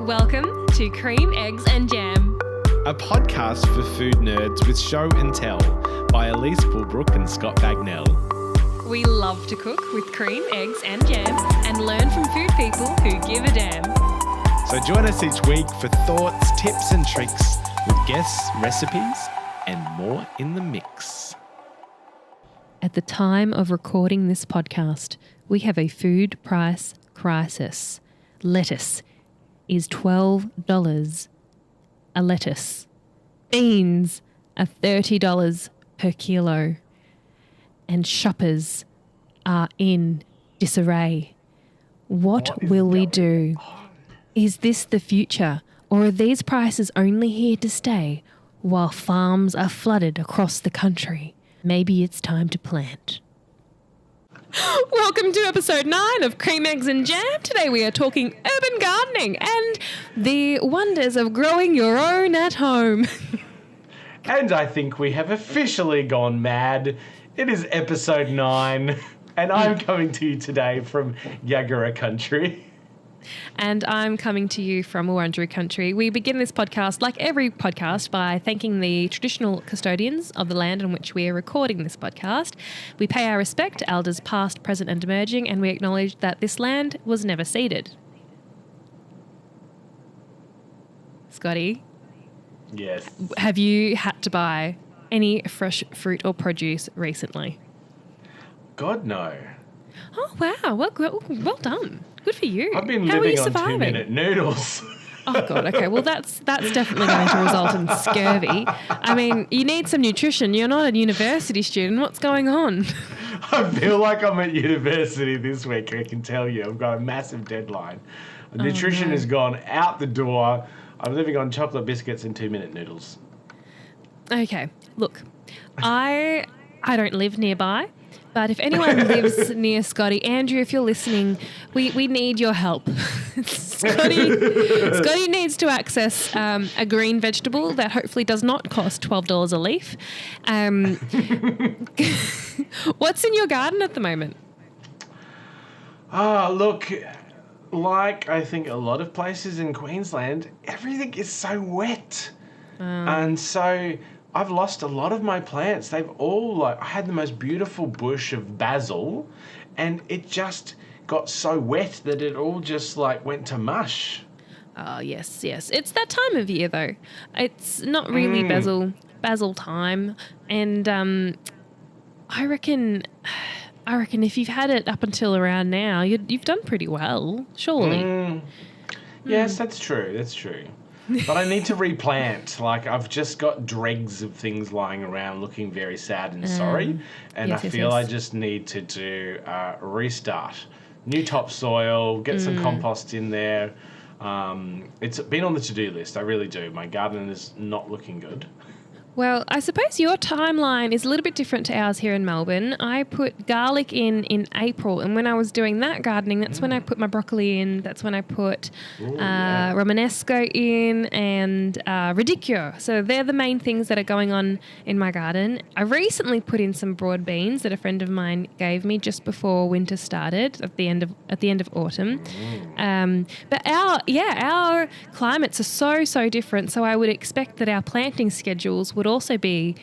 Welcome to Cream, Eggs and Jam, a podcast for food nerds with show and tell by Elise Bulbrook and Scott Bagnell. We love to cook with cream, eggs and jam and learn from food people who give a damn. So join us each week for thoughts, tips and tricks with guests, recipes and more in the mix. At the time of recording this podcast, we have a food price crisis. Lettuce is $12 a lettuce. Beans are $30 per kilo. And shoppers are in disarray. What will we do? Is this the future, or are these prices only here to stay while farms are flooded across the country? Maybe it's time to plant. Welcome to episode 9 of Cream, Eggs and Jam. Today we are talking urban gardening and the wonders of growing your own at home. And I think we have officially gone mad. It is episode 9, and I'm coming to you today from Yagara country. And I'm coming to you from Wurundjeri country. We begin this podcast, like every podcast, by thanking the traditional custodians of the land on which we are recording this podcast. We pay our respect to elders past, present and emerging, and we acknowledge that this land was never ceded. Scotty? Yes. Have you had to buy any fresh fruit or produce recently? God, no. Oh, wow. Well done. Good for you. I've been How living are you on surviving? 2-minute noodles. Oh, God. Okay. Well, that's definitely going to result in scurvy. I mean, you need some nutrition. You're not a university student. What's going on? I feel like I'm at university this week, I can tell you. I've got a massive deadline. Nutrition has gone out the door. I'm living on chocolate biscuits and 2-minute noodles. Okay. Look, I don't live nearby. But if anyone lives near Scotty, Andrew, if you're listening, we need your help. Scotty needs to access a green vegetable that hopefully does not cost $12 a leaf. What's in your garden at the moment? Look, like I think a lot of places in Queensland, everything is so wet. And so I've lost a lot of my plants. They've all, I had the most beautiful bush of basil, and it just got so wet that it all just went to mush. Oh, yes. It's that time of year, though. It's not really basil time. And I reckon if you've had it up until around now, you've done pretty well, surely. Yes, that's true. But I need to replant. I've just got dregs of things lying around looking very sad and sorry. And I feel I just need to do a restart. New topsoil, get some compost in there. It's been on the to-do list. I really do. My garden is not looking good. Well, I suppose your timeline is a little bit different to ours here in Melbourne. I put garlic in April, and when I was doing that gardening, that's when I put my broccoli in. That's when I put Romanesco in and radicchio. So they're the main things that are going on in my garden. I recently put in some broad beans that a friend of mine gave me just before winter started at the end of autumn. But our climates are so different. So I would expect that our planting schedules would also be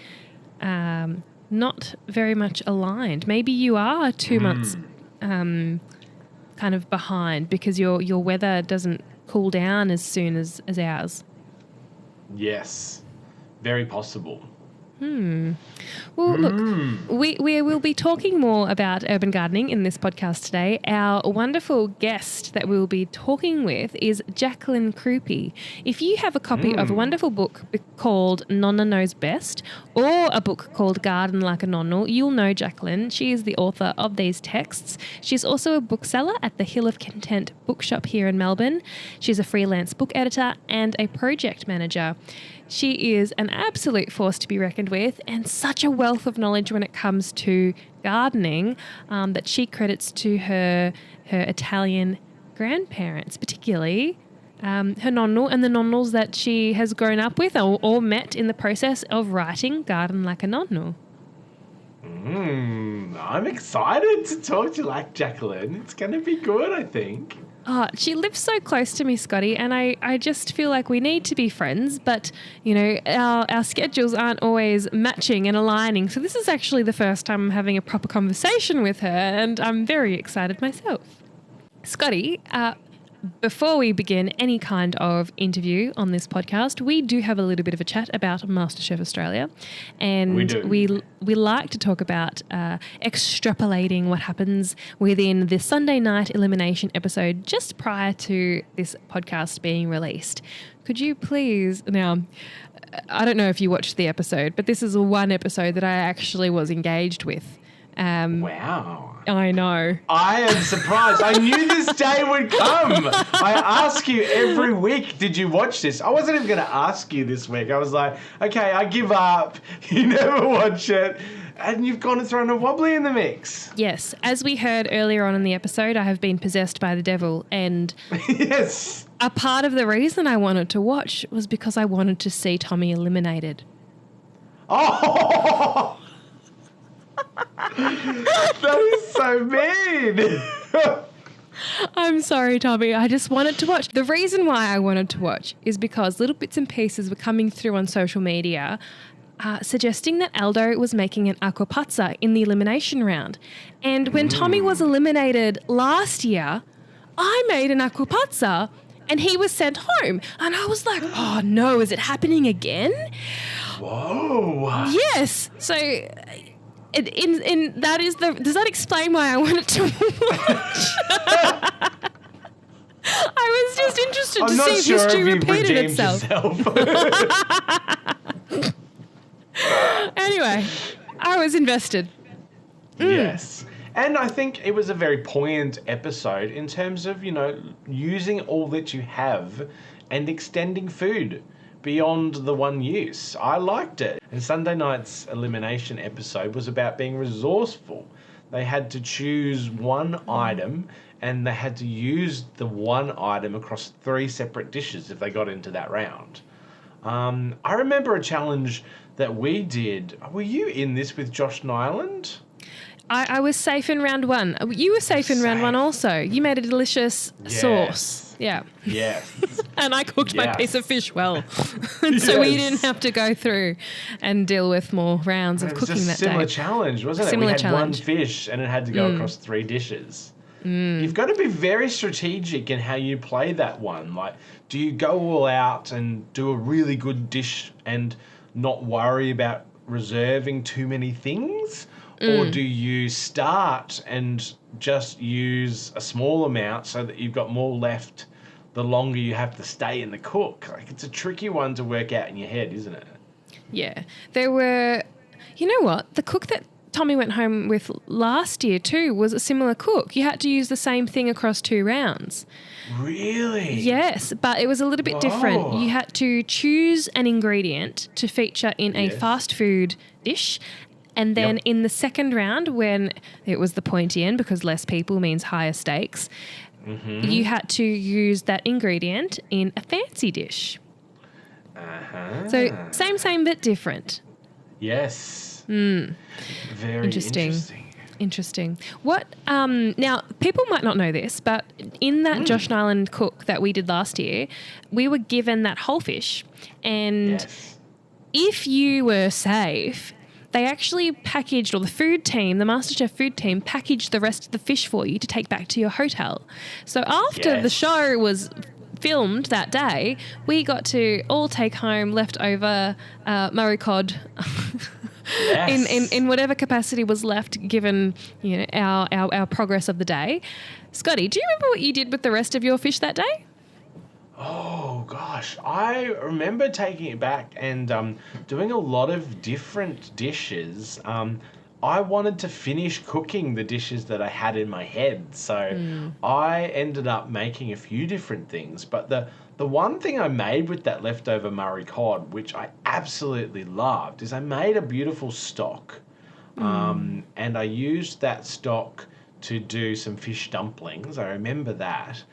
not very much aligned. Maybe you are 2 months kind of behind because your weather doesn't cool down as soon as ours. Yes, very possible. Well, look, we will be talking more about urban gardening in this podcast today. Our wonderful guest that we'll be talking with is Jaclyn Crupi. If you have a copy of a wonderful book called Nonno Knows Best or a book called Garden Like a Nonno, you'll know Jaclyn. She is the author of these texts. She's also a bookseller at the Hill of Content bookshop here in Melbourne. She's a freelance book editor and a project manager. She is an absolute force to be reckoned with and such a wealth of knowledge when it comes to gardening that she credits to her Italian grandparents, particularly her nonno and the nonnos that she has grown up with or met in the process of writing Garden Like a Nonno. I'm excited to talk to you like Jaclyn. It's going to be good, I think. Oh, she lives so close to me, Scotty, and I just feel like we need to be friends, but, you know, our schedules aren't always matching and aligning. So this is actually the first time I'm having a proper conversation with her, and I'm very excited myself. Scotty, before we begin any kind of interview on this podcast, we do have a little bit of a chat about MasterChef Australia. And we like to talk about extrapolating what happens within the Sunday night elimination episode just prior to this podcast being released. Could you please, now, I don't know if you watched the episode, but this is one episode that I actually was engaged with. Wow. I know. I am surprised. I knew this day would come. I ask you every week, did you watch this? I wasn't even going to ask you this week. I was like, okay, I give up. You never watch it. And you've gone and thrown a wobbly in the mix. Yes. As we heard earlier on in the episode, I have been possessed by the devil. And yes. A part of the reason I wanted to watch was because I wanted to see Tommy eliminated. Oh! That is so mean. I'm sorry, Tommy. I just wanted to watch. The reason why I wanted to watch is because little bits and pieces were coming through on social media suggesting that Aldo was making an aquapazza in the elimination round. And when Tommy was eliminated last year, I made an aquapazza and he was sent home. And I was like, oh no, is it happening again? Whoa. Yes. So... does that explain why I wanted to watch? I was just interested to see if history repeated itself. Anyway, I was invested. Yes. And I think it was a very poignant episode in terms of, you know, using all that you have and extending food beyond the one use. I liked it. And Sunday night's elimination episode was about being resourceful. They had to choose one item and they had to use the one item across 3 separate dishes if they got into that round. I remember a challenge that we did. Were you in this with Josh Nyland? I was safe in round 1. You were safe in round 1 also. You made a delicious sauce. Yeah. Yes. And I cooked my piece of fish well. And so we didn't have to go through and deal with more rounds of cooking that day. It was a similar challenge, wasn't it? We had one fish and it had to go across 3 dishes. You've got to be very strategic in how you play that one. Like, do you go all out and do a really good dish and not worry about reserving too many things? Or do you start and just use a small amount so that you've got more left the longer you have to stay in the cook? Like, it's a tricky one to work out in your head, isn't it? Yeah. There were, you know what? The cook that Tommy went home with last year too was a similar cook. You had to use the same thing across 2 rounds. Really? Yes, but it was a little bit different. You had to choose an ingredient to feature in a fast food dish. And then in the second round, when it was the pointy end, because less people means higher stakes, you had to use that ingredient in a fancy dish. So same but different. Yes. Very Interesting. What? Now, people might not know this, but in that Josh Nyland cook that we did last year, we were given that whole fish. And if you were safe... They actually packaged, or the food team, the MasterChef food team, packaged the rest of the fish for you to take back to your hotel. So after the show was filmed that day, we got to all take home leftover Murray cod in whatever capacity was left, given our progress of the day. Scotty, do you remember what you did with the rest of your fish that day? Oh, gosh. I remember taking it back and doing a lot of different dishes. I wanted to finish cooking the dishes that I had in my head. So I ended up making a few different things. But the one thing I made with that leftover Murray cod, which I absolutely loved, is I made a beautiful stock. And I used that stock to do some fish dumplings. I remember that.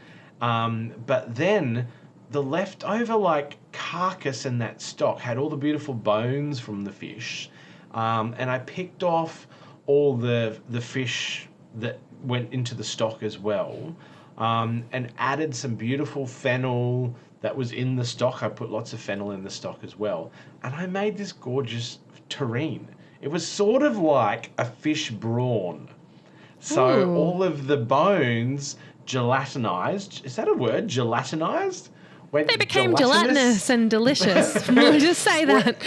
But then the leftover carcass in that stock had all the beautiful bones from the fish. And I picked off all the fish that went into the stock as well. and added some beautiful fennel that was in the stock. I put lots of fennel in the stock as well. And I made this gorgeous terrine. It was sort of like a fish brawn. So Ooh. all of the bones gelatinized. Is that a word? Gelatinized? They became gelatinous and delicious. We'll just say that.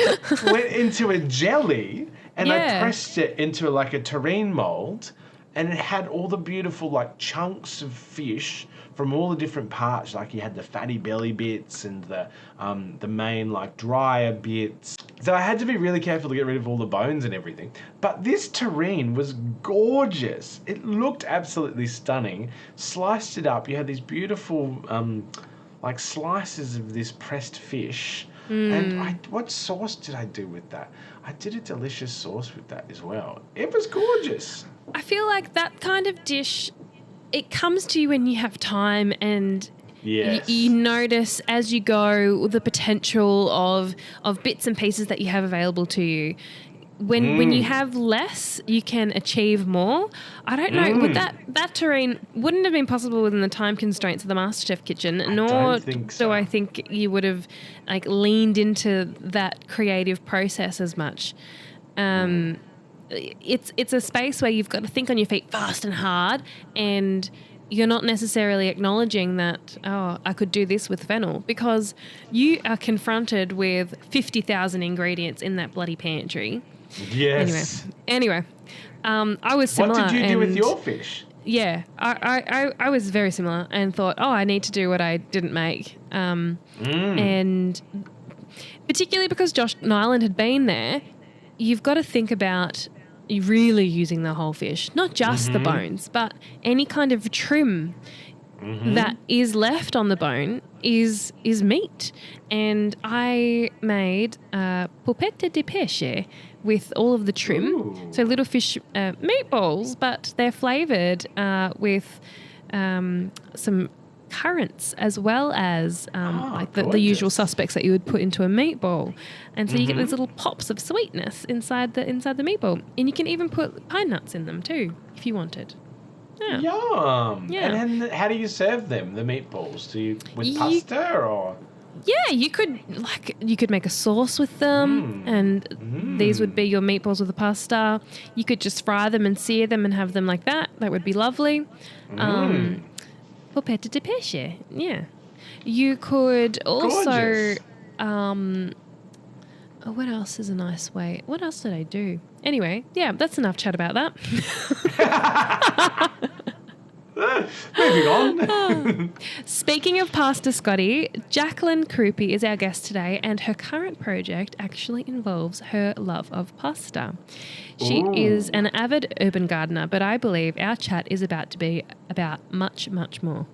Went into a jelly, and Yeah. I pressed it into like a terrine mold, and it had all the beautiful like chunks of fish from all the different parts. Like you had the fatty belly bits and the main like drier bits. So I had to be really careful to get rid of all the bones and everything. But this terrine was gorgeous. It looked absolutely stunning. Sliced it up. You had these beautiful like slices of this pressed fish. And what sauce did I do with that? I did a delicious sauce with that as well. It was gorgeous. I feel like that kind of dish, it comes to you when you have time and Yes. you notice as you go the potential of bits and pieces that you have available to you. When you have less, you can achieve more. I don't know, would that terrine wouldn't have been possible within the time constraints of the MasterChef kitchen, nor don't think so. do I think you would have like leaned into that creative process as much. It's a space where you've got to think on your feet fast and hard, and you're not necessarily acknowledging that, oh, I could do this with fennel, because you are confronted with 50,000 ingredients in that bloody pantry. Yes. Anyway, I was similar. What did you do with your fish? Yeah, I was very similar and thought, oh, I need to do what I didn't make. And particularly because Josh Nyland had been there, you've got to think about really using the whole fish, not just the bones, but any kind of trim that is left on the bone is meat. And I made pulpette de pêche with all of the trim. Ooh. So little fish meatballs, but they're flavoured with some currants as well as like the usual suspects that you would put into a meatball. And so you get these little pops of sweetness inside the meatball. And you can even put pine nuts in them too, if you wanted. Yeah. Yum. Yeah. And then how do you serve them, the meatballs? With pasta or? Yeah, you could make a sauce with them, and these would be your meatballs with the pasta. You could just fry them and sear them and have them like that. That would be lovely. Pulpette de pêche, yeah. You could also, what else is a nice way? What else did I do? Anyway, yeah, that's enough chat about that. Moving on. Speaking of pasta, Scotty, Jaclyn Crupi is our guest today, and her current project actually involves her love of pasta. She is an avid urban gardener, but I believe our chat is about to be about much, much more.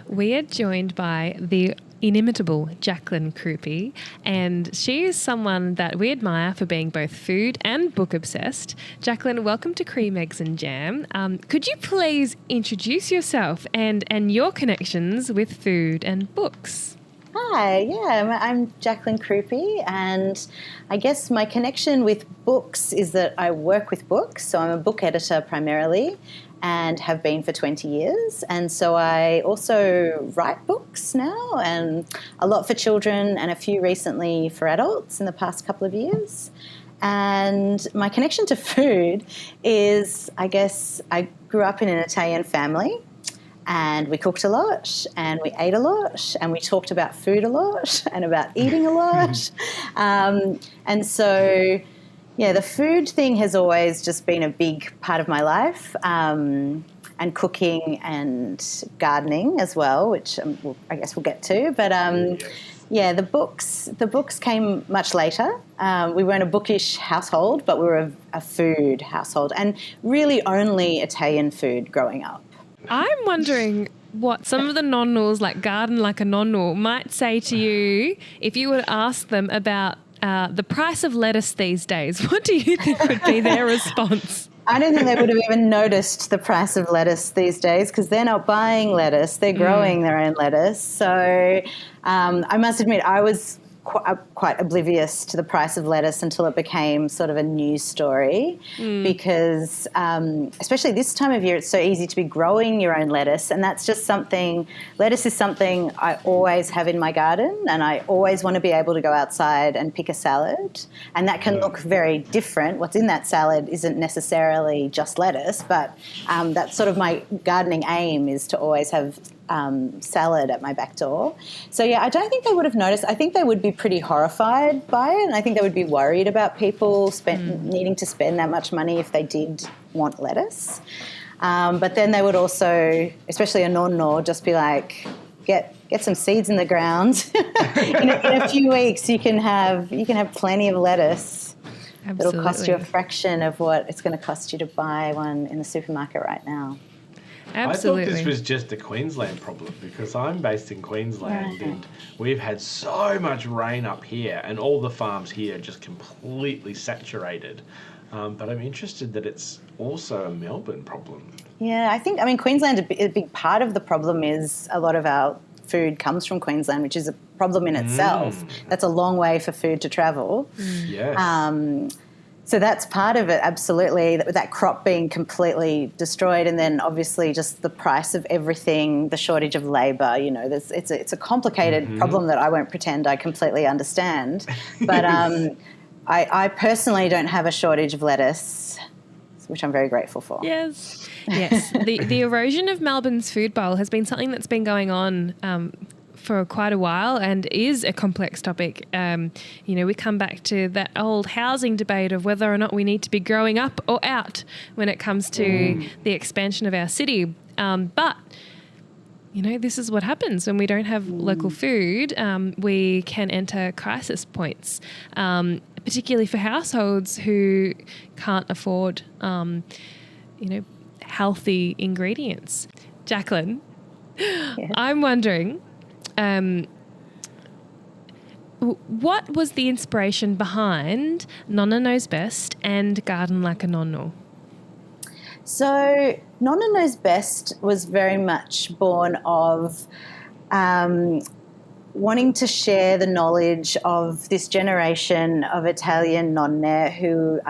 We are joined by the inimitable Jaclyn Crupi, and she is someone that we admire for being both food and book obsessed. Jaclyn, welcome to Cream, Eggs and Jam. Could you please introduce yourself and your connections with food and books? Hi, yeah, I'm Jaclyn Crupi, and I guess my connection with books is that I work with books, so I'm a book editor primarily, and have been for 20 years. And so I also write books now, and a lot for children and a few recently for adults in the past couple of years. And my connection to food is, I guess, I grew up in an Italian family, and we cooked a lot, and we ate a lot, and we talked about food a lot and about eating a lot. And so, yeah, the food thing has always just been a big part of my life, and cooking and gardening as well, which I guess we'll get to. But yeah, the books came much later. We weren't a bookish household, but we were a food household, and really only Italian food growing up. I'm wondering what some of the nonnos, like Garden Like a Nonno, might say to you if you were to ask them about the price of lettuce these days. What do you think would be their response? I don't think they would have even noticed the price of lettuce these days, because they're not buying lettuce, they're growing their own lettuce. So I must admit I was quite oblivious to the price of lettuce until it became sort of a news story because especially this time of year, it's so easy to be growing your own lettuce, and that's just lettuce is something I always have in my garden, and I always want to be able to go outside and pick a salad, and that can look very different. What's in that salad isn't necessarily just lettuce, but that's sort of my gardening aim, is to always have salad at my back door. So, yeah, I don't think they would have noticed. I think they would be pretty horrified by it, and I think they would be worried about people needing to spend that much money if they did want lettuce. But then they would also, especially a Nonno, just be like, get some seeds in the ground. in a few weeks you can have plenty of lettuce. Absolutely. It'll cost you a fraction of what it's going to cost you to buy one in the supermarket right now. Absolutely. I thought this was just a Queensland problem because I'm based in Queensland and we've had so much rain up here and all the farms here are just completely saturated. But I'm interested that it's also a Melbourne problem. Yeah, Queensland, a big part of the problem is a lot of our food comes from Queensland, which is a problem in itself. That's a long way for food to travel. Yes. So that's part of it, absolutely, that crop being completely destroyed, and then obviously just the price of everything, the shortage of labour, it's a complicated problem that I won't pretend I completely understand. But I personally don't have a shortage of lettuce, which I'm very grateful for. Yes. The erosion of Melbourne's food bowl has been something that's been going on for quite a while and is a complex topic. We come back to that old housing debate of whether or not we need to be growing up or out when it comes to the expansion of our city. But this is what happens when we don't have local food. We can enter crisis points, particularly for households who can't afford, healthy ingredients. Jaclyn, I'm wondering, what was the inspiration behind Nonno Knows Best and Garden Like a Nonno? So Nonno Knows Best was very much born of wanting to share the knowledge of this generation of Italian nonne who,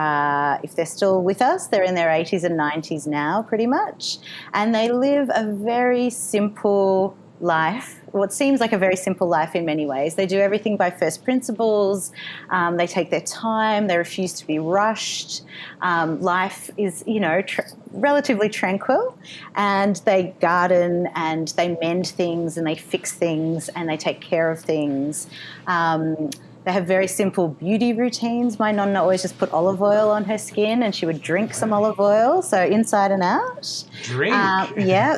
if they're still with us, they're in their 80s and 90s now pretty much, and they live a very simple life, what seems like a very simple life in many ways. They do everything by first principles. They take their time. They refuse to be rushed. Life is, relatively tranquil, and they garden and they mend things and they fix things and they take care of things. They have very simple beauty routines. My nonna always just put olive oil on her skin and she would drink some olive oil, so inside and out. Drink?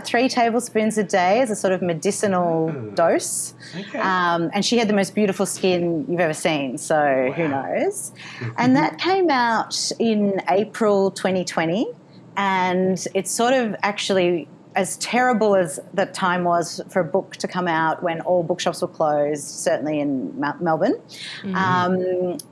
3 tablespoons a day as a sort of medicinal dose. Okay. And she had the most beautiful skin you've ever seen, so who knows. And that came out in April 2020, and it's sort of actually, as terrible as that time was for a book to come out when all bookshops were closed, certainly in Melbourne,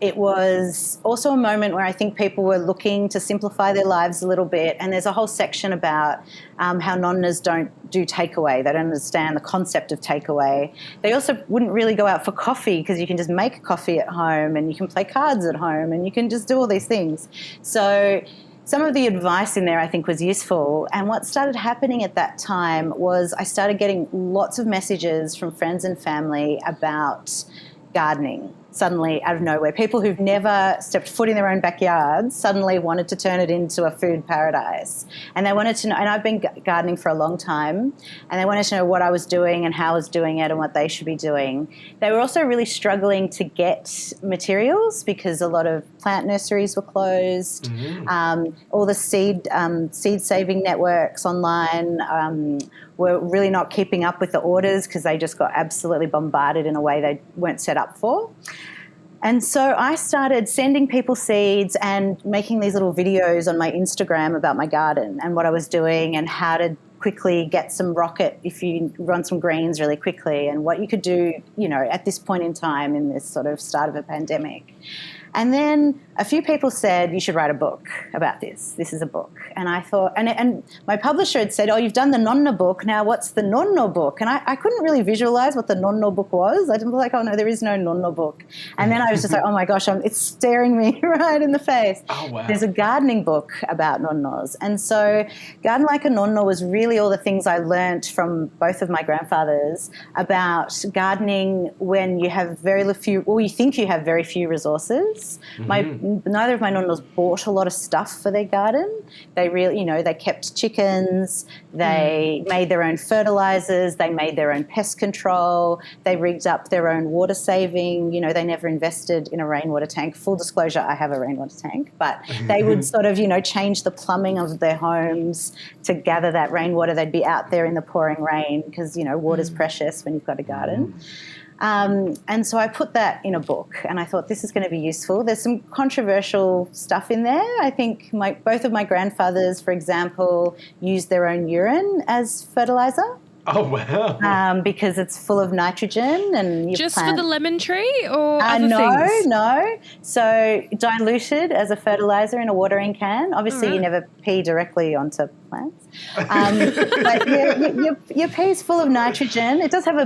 it was also a moment where I think people were looking to simplify their lives a little bit, and there's a whole section about how nonnas don't do takeaway. They don't understand the concept of takeaway. They also wouldn't really go out for coffee because you can just make coffee at home and you can play cards at home and you can just do all these things. So some of the advice in there I think was useful, and what started happening at that time was I started getting lots of messages from friends and family about gardening suddenly out of nowhere. People who've never stepped foot in their own backyards suddenly wanted to turn it into a food paradise. And they wanted to know, and I've been gardening for a long time, and they wanted to know what I was doing and how I was doing it and what they should be doing. They were also really struggling to get materials because a lot of plant nurseries were closed. All the seed saving networks online were really not keeping up with the orders because they just got absolutely bombarded in a way they weren't set up for. And so I started sending people seeds and making these little videos on my Instagram about my garden and what I was doing and how to quickly get some rocket if you run some greens really quickly and what you could do, at this point in time in this sort of start of a pandemic. And then a few people said, you should write a book about this. This is a book. And I thought, and my publisher had said, oh, you've done the Nonno book. Now what's the Nonno book? And I couldn't really visualize what the Nonno book was. I was like, oh, no, there is no Nonno book. And then I was just like, oh, my gosh, it's staring me right in the face. Oh, wow. There's a gardening book about nonnos. And so Garden Like a Nonno was really all the things I learnt from both of my grandfathers about gardening when you have you think you have very few resources. Neither of my nonnos bought a lot of stuff for their garden. They really, they kept chickens, they made their own fertilizers, they made their own pest control, they rigged up their own water saving. They never invested in a rainwater tank. Full disclosure, I have a rainwater tank, but they would sort of, change the plumbing of their homes to gather that rainwater. They'd be out there in the pouring rain because, water's precious when you've got a garden. And so I put that in a book and I thought this is going to be useful. There's some controversial stuff in there. I think both of my grandfathers, for example, used their own urine as fertilizer. Oh, wow. Because it's full of nitrogen. And just for the lemon tree or other things? No. So diluted as a fertilizer in a watering can. Obviously, you never pee directly onto plants. But your pee is full of nitrogen. It does have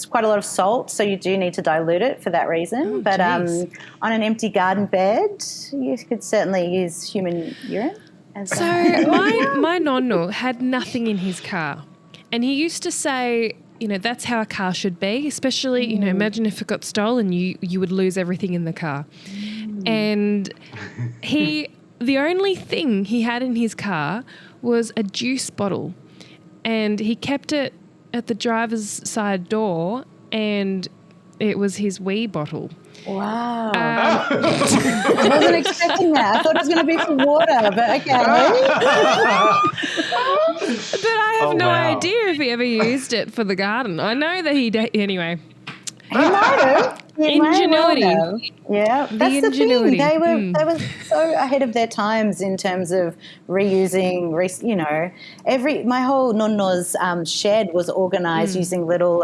quite a lot of salt, so you do need to dilute it for that reason. But on an empty garden bed, you could certainly use human urine. So my nonno had nothing in his car. And he used to say, that's how a car should be, especially, imagine if it got stolen, you would lose everything in the car. And the only thing he had in his car was a juice bottle. And he kept it at the driver's side door and it was his wee bottle. Wow. I wasn't expecting that. I thought it was going to be for water, but okay. But I have no idea if he ever used it for the garden. I know that anyway. He might have. Ingenuity. Yeah, that's the thing. They were so ahead of their times in terms of reusing. My whole nonno's shed was organised using little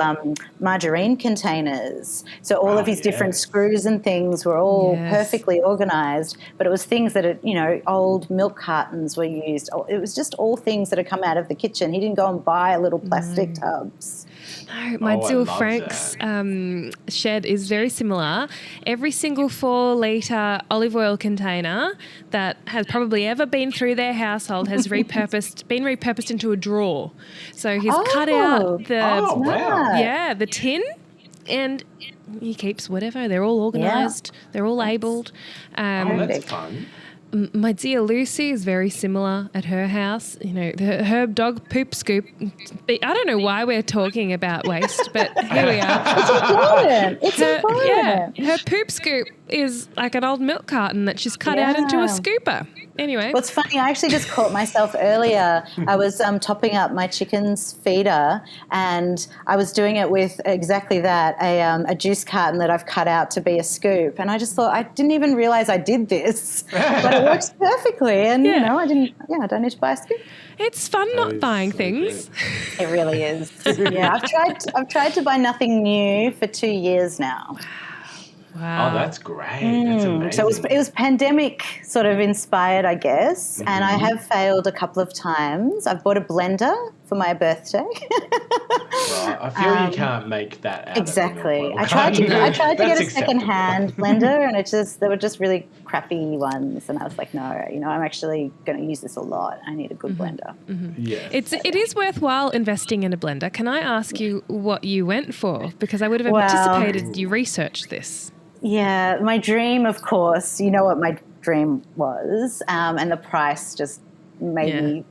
margarine containers. So all of his different screws and things were all perfectly organised. But it was things that old milk cartons were used. It was just all things that had come out of the kitchen. He didn't go and buy little plastic tubs. No, my Jill Frank's shed is very similar. Every single 4-litre olive oil container that has probably ever been through their household has been repurposed into a drawer. So he's cut out the tin, and he keeps whatever. They're all organised. Yeah. They're all labelled. That's fun. My dear Lucy is very similar at her house. Her dog poop scoop. I don't know why we're talking about waste, but here we are. It's important. It's important. Yeah, her poop scoop is like an old milk carton that she's cut out into a scooper. Anyway. Well, it's funny. I actually just caught myself earlier. I was topping up my chicken's feeder and I was doing it with exactly that, a juice carton that I've cut out to be a scoop. And I just thought, I didn't even realise I did this. But it works perfectly. And, I don't need to buy a scoop. It's fun not buying things. It really is. Yeah, I've tried to buy nothing new for 2 years now. Wow. Oh, that's great. That's amazing. So it was pandemic sort of inspired, I guess, and I have failed a couple of times. I've bought a blender for my birthday. Right. I feel you can't make that out exactly. Of I tried to get a second-hand blender, and they were just really crappy ones, and I was like, no, I'm actually going to use this a lot. I need a good blender. Mm-hmm. Yes. It is worthwhile investing in a blender. Can I ask you what you went for? Because I would have anticipated you researched this. Yeah, my dream, of course, you know what my dream was, and the price just made me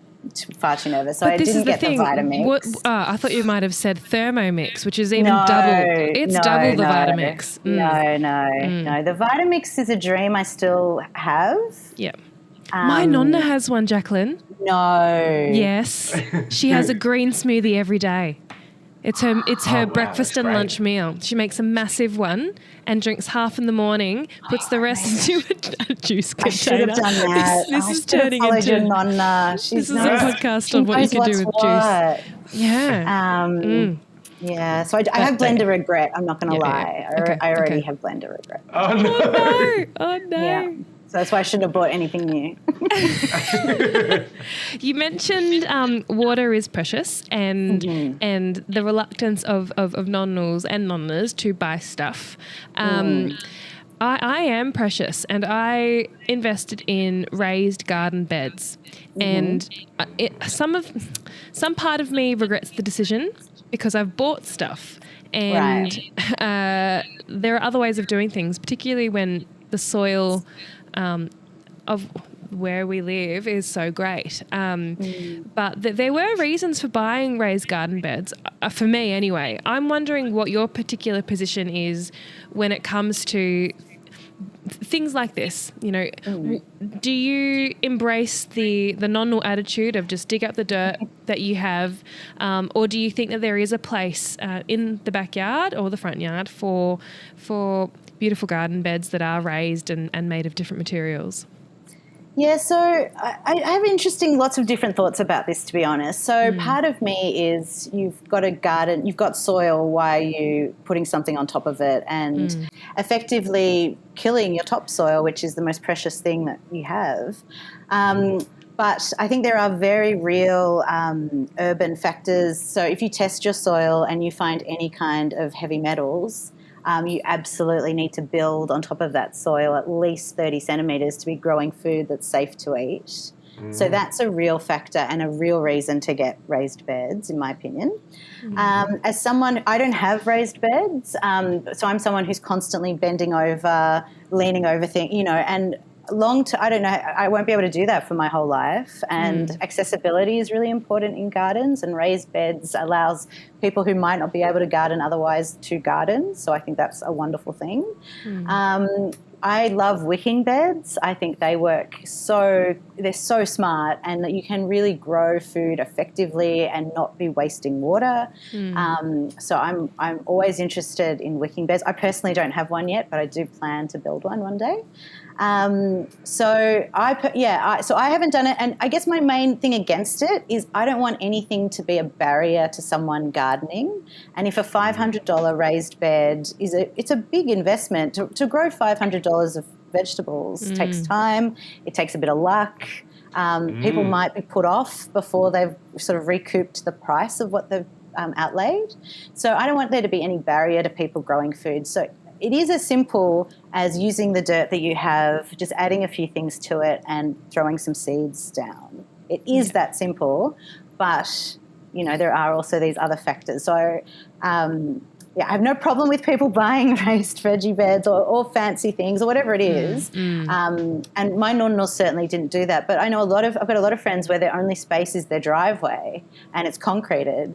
far too nervous. So I didn't get the Vitamix. I thought you might have said Thermomix, which is even double. It's double the Vitamix. No. The Vitamix is a dream I still have. Yeah. My nonna has one, Jaclyn. No. Yes. She has a green smoothie every day. It's her breakfast and lunch meal. She makes a massive one and drinks half in the morning, puts the rest into a juice container. I should have done that. This is turning into Nonna. This is a podcast on what you can do with juice. Yeah. Yeah, so I have blender regret. I'm not going to lie. Okay, I already have blender regret. Oh no! Oh no! Yeah. So that's why I shouldn't have bought anything new. You mentioned water is precious and the reluctance of nonnos and nonnas to buy stuff. I am precious, and I invested in raised garden beds, and some part of me regrets the decision because I've bought stuff, and there are other ways of doing things, particularly when the soil of where we live is so great. But there were reasons for buying raised garden beds, for me anyway. I'm wondering what your particular position is when it comes to things like this. You know, do you embrace the nonno attitude of just dig up the dirt that you have, or do you think that there is a place in the backyard or the front yard for beautiful garden beds that are raised and made of different materials? Yeah, so I have lots of different thoughts about this, to be honest. So part of me is you've got a garden, you've got soil, why are you putting something on top of it and effectively killing your topsoil, which is the most precious thing that you have. But I think there are very real urban factors. So if you test your soil and you find any kind of heavy metals, you absolutely need to build on top of that soil at least 30 centimetres to be growing food that's safe to eat. So that's a real factor and a real reason to get raised beds, in my opinion. As someone, I don't have raised beds, so I'm someone who's constantly bending over, leaning over things, you know, and I don't know, I won't be able to do that for my whole life. And accessibility is really important in gardens, and raised beds allows people who might not be able to garden otherwise to garden. So I think that's a wonderful thing. I love wicking beds. I think they work they're so smart, and that you can really grow food effectively and not be wasting water. So I'm always interested in wicking beds. I personally don't have one yet, but I do plan to build one day. So I haven't done it, and I guess my main thing against it is I don't want anything to be a barrier to someone gardening. And if a $500 raised bed it's a big investment to grow $500 of vegetables. Takes time. It takes a bit of luck. People might be put off before they've sort of recouped the price of what they've outlaid. So I don't want there to be any barrier to people growing food. So it is as simple as using the dirt that you have, just adding a few things to it and throwing some seeds down. It is that simple, but, you know, there are also these other factors. So, I have no problem with people buying raised veggie beds or fancy things or whatever it is. And my nonno certainly didn't do that. But I know I've got a lot of friends where their only space is their driveway and it's concreted.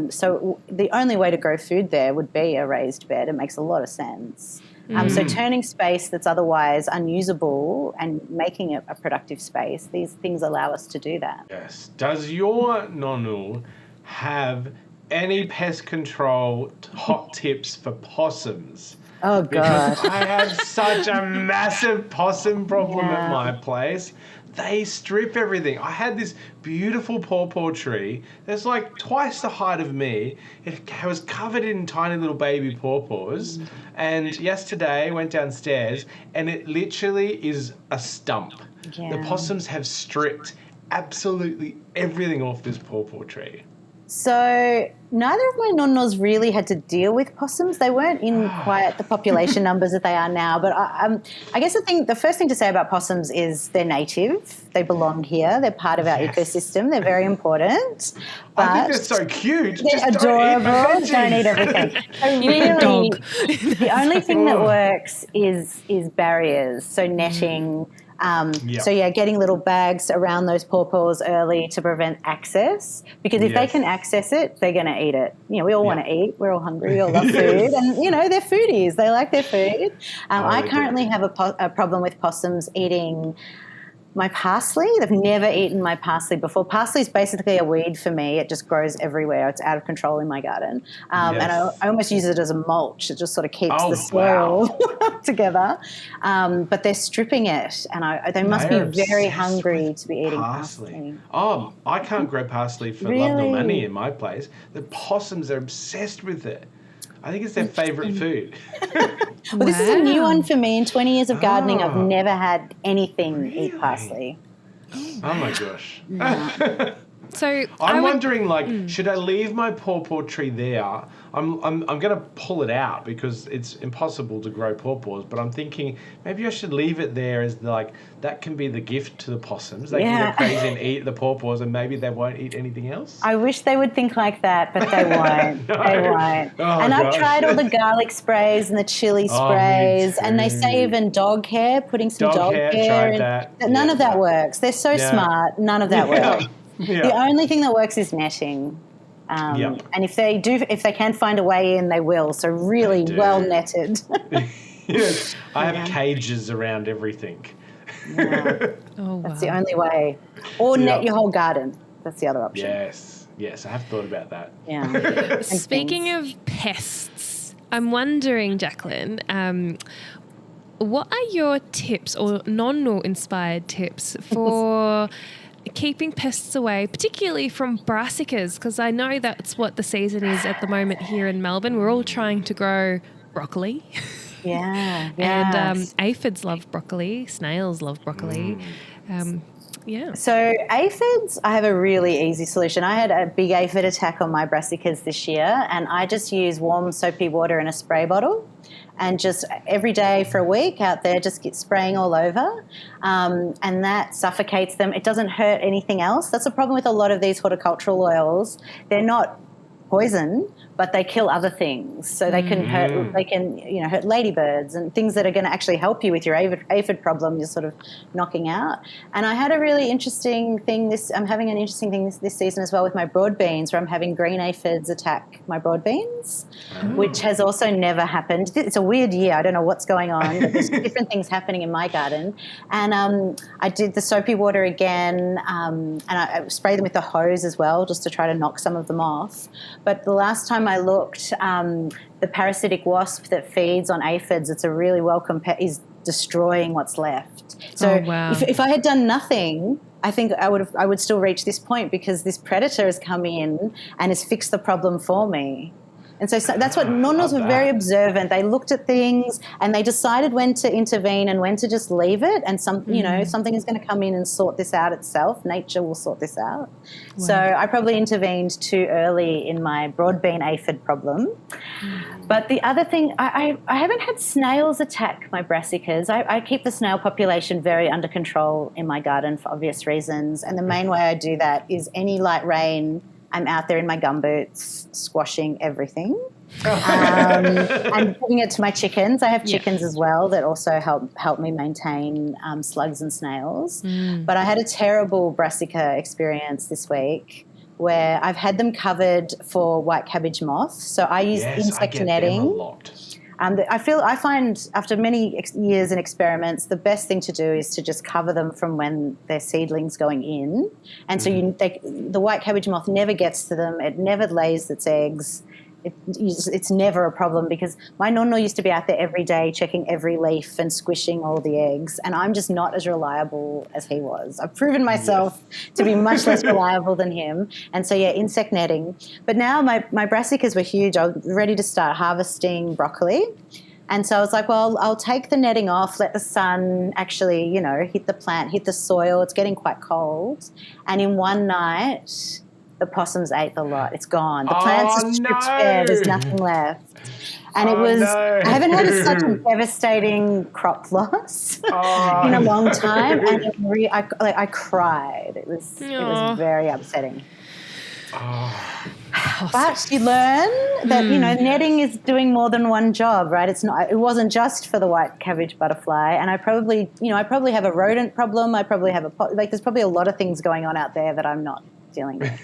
So the only way to grow food there would be a raised bed. It makes a lot of sense. So turning space that's otherwise unusable and making it a productive space, these things allow us to do that. Yes. Does your nonno have any pest control hot tips for possums? Oh, God. Because I have such a massive possum problem at my place. They strip everything. I had this beautiful pawpaw tree that's like twice the height of me. It was covered in tiny little baby pawpaws. And yesterday I went downstairs and it literally is a stump. The possums have stripped absolutely everything off this pawpaw tree. So neither of my nonnos really had to deal with possums. They weren't in quite the population numbers that they are now. But I guess the first thing to say about possums is they're native. They belong here. They're part of our ecosystem. They're very important. But I think they're so cute. They're just adorable. Don't eat everything. Really, the only thing that works is barriers. So netting. So getting little bags around those pawpaws early to prevent access, because if they can access it, they're going to eat it. You know, we all want to eat. We're all hungry. We all love food, and you know, they're foodies. They like their food. I currently have a problem with possums eating My parsley, they've never eaten my parsley before. Parsley is basically a weed for me. It just grows everywhere. It's out of control in my garden. And I almost use it as a mulch. It just sort of keeps the soil together. But they're stripping it, and they must be very hungry to be eating parsley. Oh, I can't grow parsley for love nor money in my place. The possums are obsessed with it. I think it's their favourite food. Well, this is a new one for me. In 20 years of gardening, I've never had anything eat parsley. Oh my gosh. So I'm wondering, should I leave my pawpaw tree there? I'm going to pull it out because it's impossible to grow pawpaws. But I'm thinking maybe I should leave it there as that can be the gift to the possums. They can go crazy and eat the pawpaws, and maybe they won't eat anything else. I wish they would think like that, but they won't. They won't. And I've tried all the garlic sprays and the chili sprays, and they say even dog hair, putting some dog hair. Tried that. None of that works. They're so smart. None of that works. Yeah. The only thing that works is netting. And if they can find a way in, they will. So really well netted. Yes, I have cages around everything. Yeah. That's the only way. Or net your whole garden. That's the other option. Yes, I have thought about that. Yeah. Speaking of pests, I'm wondering, Jaclyn, what are your tips or Nonno-inspired tips for keeping pests away, particularly from brassicas? Because I know that's what the season is at the moment here in Melbourne. We're all trying to grow broccoli. Yeah. And aphids love broccoli. Snails love broccoli. So aphids, I have a really easy solution. I had a big aphid attack on my brassicas this year, and I just use warm soapy water in a spray bottle and just every day for a week out there just get spraying all over, and that suffocates them. It doesn't hurt anything else. That's the problem with a lot of these horticultural oils. They're not poison, but they kill other things. So they can hurt. They can, hurt ladybirds and things that are going to actually help you with your aphid problem. You're sort of knocking out. And I had a really interesting thing. I'm having an interesting thing this season as well with my broad beans, where I'm having green aphids attack my broad beans, which has also never happened. It's a weird year. I don't know what's going on, but there's different things happening in my garden. And I did the soapy water again, and I sprayed them with the hose as well, just to try to knock some of them off. But the last time I looked, the parasitic wasp that feeds on aphids, it's a really welcome pet, is destroying what's left. So if I had done nothing, I think I would still reach this point, because this predator has come in and has fixed the problem for me. And so that's what Nonnos were very observant. They looked at things and they decided when to intervene and when to just leave it. And something is going to come in and sort this out itself. Nature will sort this out. Wow. So I probably intervened too early in my broad bean aphid problem. But the other thing, I haven't had snails attack my brassicas. I keep the snail population very under control in my garden for obvious reasons. And the main way I do that is any light rain, I'm out there in my gumboots squashing everything and giving it to my chickens. I have chickens as well that also help me maintain slugs and snails. But I had a terrible brassica experience this week where I've had them covered for white cabbage moth. So I use insect netting. Them a lot. I find after many years and experiments, the best thing to do is to just cover them from when they're seedlings going in. And so the white cabbage moth never gets to them. It never lays its eggs. It's never a problem, because my Nonno used to be out there every day checking every leaf and squishing all the eggs, and I'm just not as reliable as he was. I've proven myself to be much less reliable than him. And so, insect netting. But now my brassicas were huge. I was ready to start harvesting broccoli. And so I was like, well, I'll take the netting off, let the sun actually, hit the plant, hit the soil. It's getting quite cold. And in one night, the possums ate the lot. It's gone. The plants are stripped bare. There's nothing left. And it was, I haven't had such a devastating crop loss in a long time. And I cried. It was very upsetting. But you learn that, netting is doing more than one job, right? It wasn't just for the white cabbage butterfly. And I probably have a rodent problem. I probably have there's probably a lot of things going on out there that I'm not dealing with.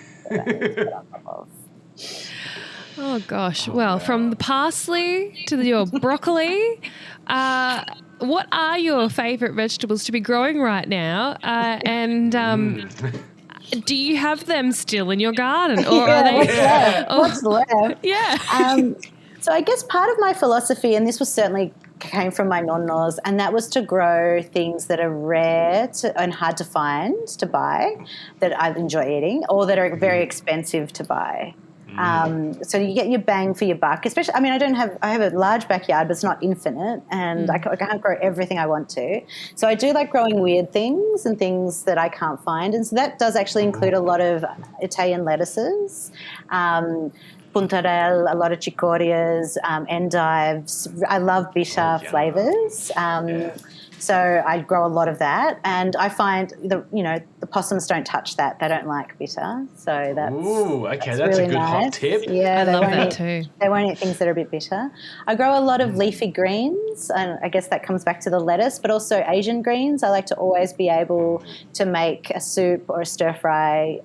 Oh gosh. Well, from the parsley to your broccoli, what are your favourite vegetables to be growing right now? Do you have them still in your garden, or are they? What's left? Yeah. So I guess part of my philosophy, and this was certainly came from my nonnos, and that was to grow things that are rare and hard to find to buy, that I enjoy eating, or that are very expensive to buy. So you get your bang for your buck. Especially, I mean, I have a large backyard, but it's not infinite, and I can't grow everything I want to. So I do like growing weird things and things that I can't find, and so that does actually include a lot of Italian lettuces. Puntarelle, a lot of chicorrias, endives. I love bitter flavours. So I grow a lot of that, and I find the possums don't touch that. They don't like bitter, so that's that's really a good hot tip. Yeah, I love that too. They won't eat things that are a bit bitter. I grow a lot of leafy greens, and I guess that comes back to the lettuce, but also Asian greens. I like to always be able to make a soup or a stir fry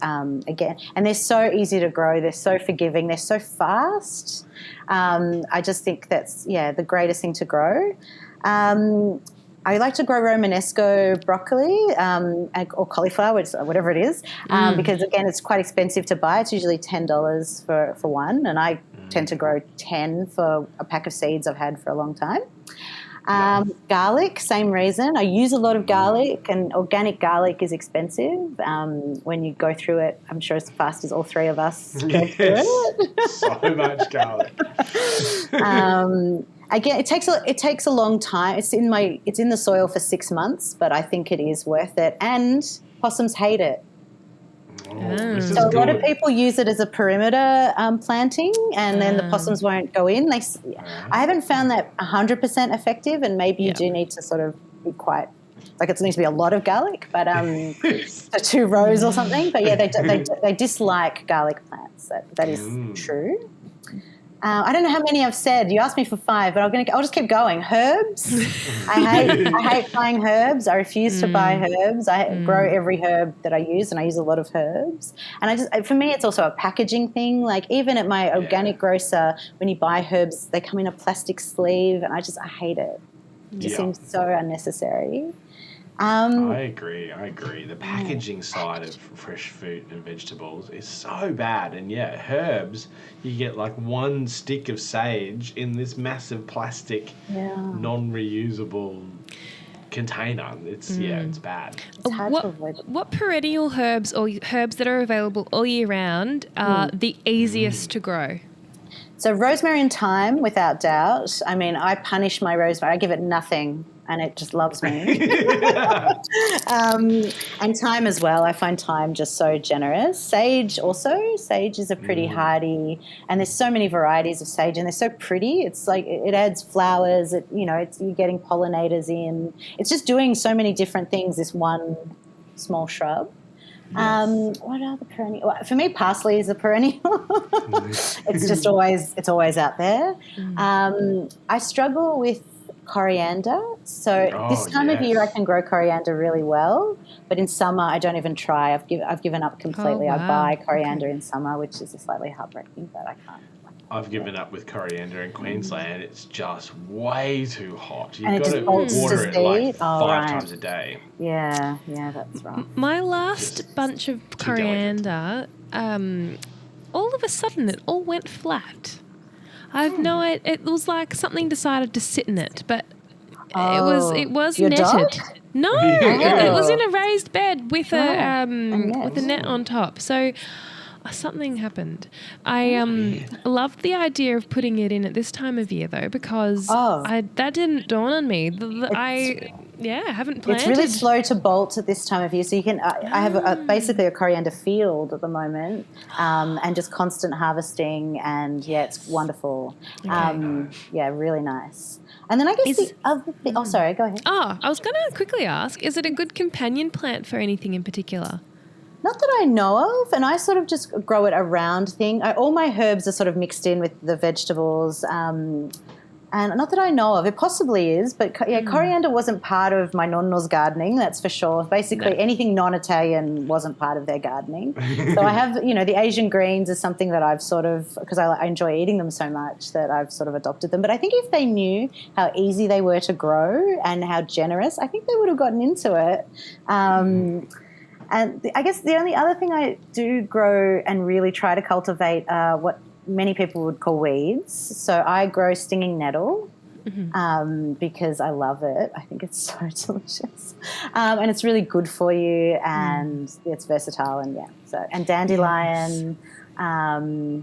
again, and they're so easy to grow. They're so forgiving. They're so fast. I just think that's the greatest thing to grow. I like to grow Romanesco broccoli or cauliflower, whatever it is, because, again, it's quite expensive to buy. It's usually $10 for one, and I tend to grow 10 for a pack of seeds I've had for a long time. Garlic, same reason. I use a lot of garlic, and organic garlic is expensive. When you go through it, I'm sure as fast as all three of us go through it. So much garlic. Again, it takes a long time. It's in the soil for 6 months, but I think it is worth it. And possums hate it. So a lot of people use it as a perimeter planting, and then the possums won't go in. I haven't found that 100% effective, and maybe you do need to sort of be quite, like, it needs to be a lot of garlic, but so 2 rows or something. But yeah, they dislike garlic plants. That is true. I don't know how many I've said. You asked me for 5, but I'll just keep going. Herbs. I hate buying herbs. I refuse to buy herbs. I grow every herb that I use, and I use a lot of herbs. And for me, it's also a packaging thing. Like, even at my organic grocer, when you buy herbs, they come in a plastic sleeve, and I hate it. It just seems so unnecessary. I agree. The packaging side of fresh fruit and vegetables is so bad. And herbs, you get like 1 stick of sage in this massive plastic, non-reusable container. It's bad. It's hard to avoid. What perennial herbs or herbs that are available all year round are the easiest to grow? So rosemary and thyme, without doubt. I mean, I punish my rosemary. I give it nothing, and it just loves me. And thyme as well. I find thyme just so generous. Sage also. Sage is a pretty hardy, and there's so many varieties of sage, and they're so pretty. It's like it adds flowers. You're getting pollinators in. It's just doing so many different things, this one small shrub. What are the perennial? Well, for me, parsley is a perennial. It's always out there. I struggle with coriander. So this time of year I can grow coriander really well, but in summer I don't even try. I've given up completely. I buy coriander in summer, which is slightly heartbreaking, but I can't. I've given up with coriander in Queensland. It's just way too hot. And You've got to water it like 5 times a day. Yeah, that's right. My last bunch of coriander, all of a sudden it all went flat. It was like something decided to sit in it, but it was your netted. Dog? No, it was in a raised bed with a net on top. So something happened. I loved the idea of putting it in at this time of year though, because that didn't dawn on me. I haven't planted. It's really slow to bolt at this time of year. So you can. I have basically a coriander field at the moment, and just constant harvesting, and it's wonderful. Really nice. And then I guess the other thing. Oh, sorry. Go ahead. Oh, I was going to quickly ask: is it a good companion plant for anything in particular? Not that I know of, and I sort of just grow it around thing. All my herbs are sort of mixed in with the vegetables. And not that I know of, it possibly is, but coriander wasn't part of my nonno's gardening, that's for sure. Basically, anything non-Italian wasn't part of their gardening. So I have, the Asian greens is something that I've sort of, because I enjoy eating them so much, that I've sort of adopted them. But I think if they knew how easy they were to grow and how generous, I think they would have gotten into it. And I guess the only other thing I do grow and really try to cultivate are what many people would call weeds. So I grow stinging nettle because I love it. I think it's so delicious. And it's really good for you, and it's versatile, and dandelion. So I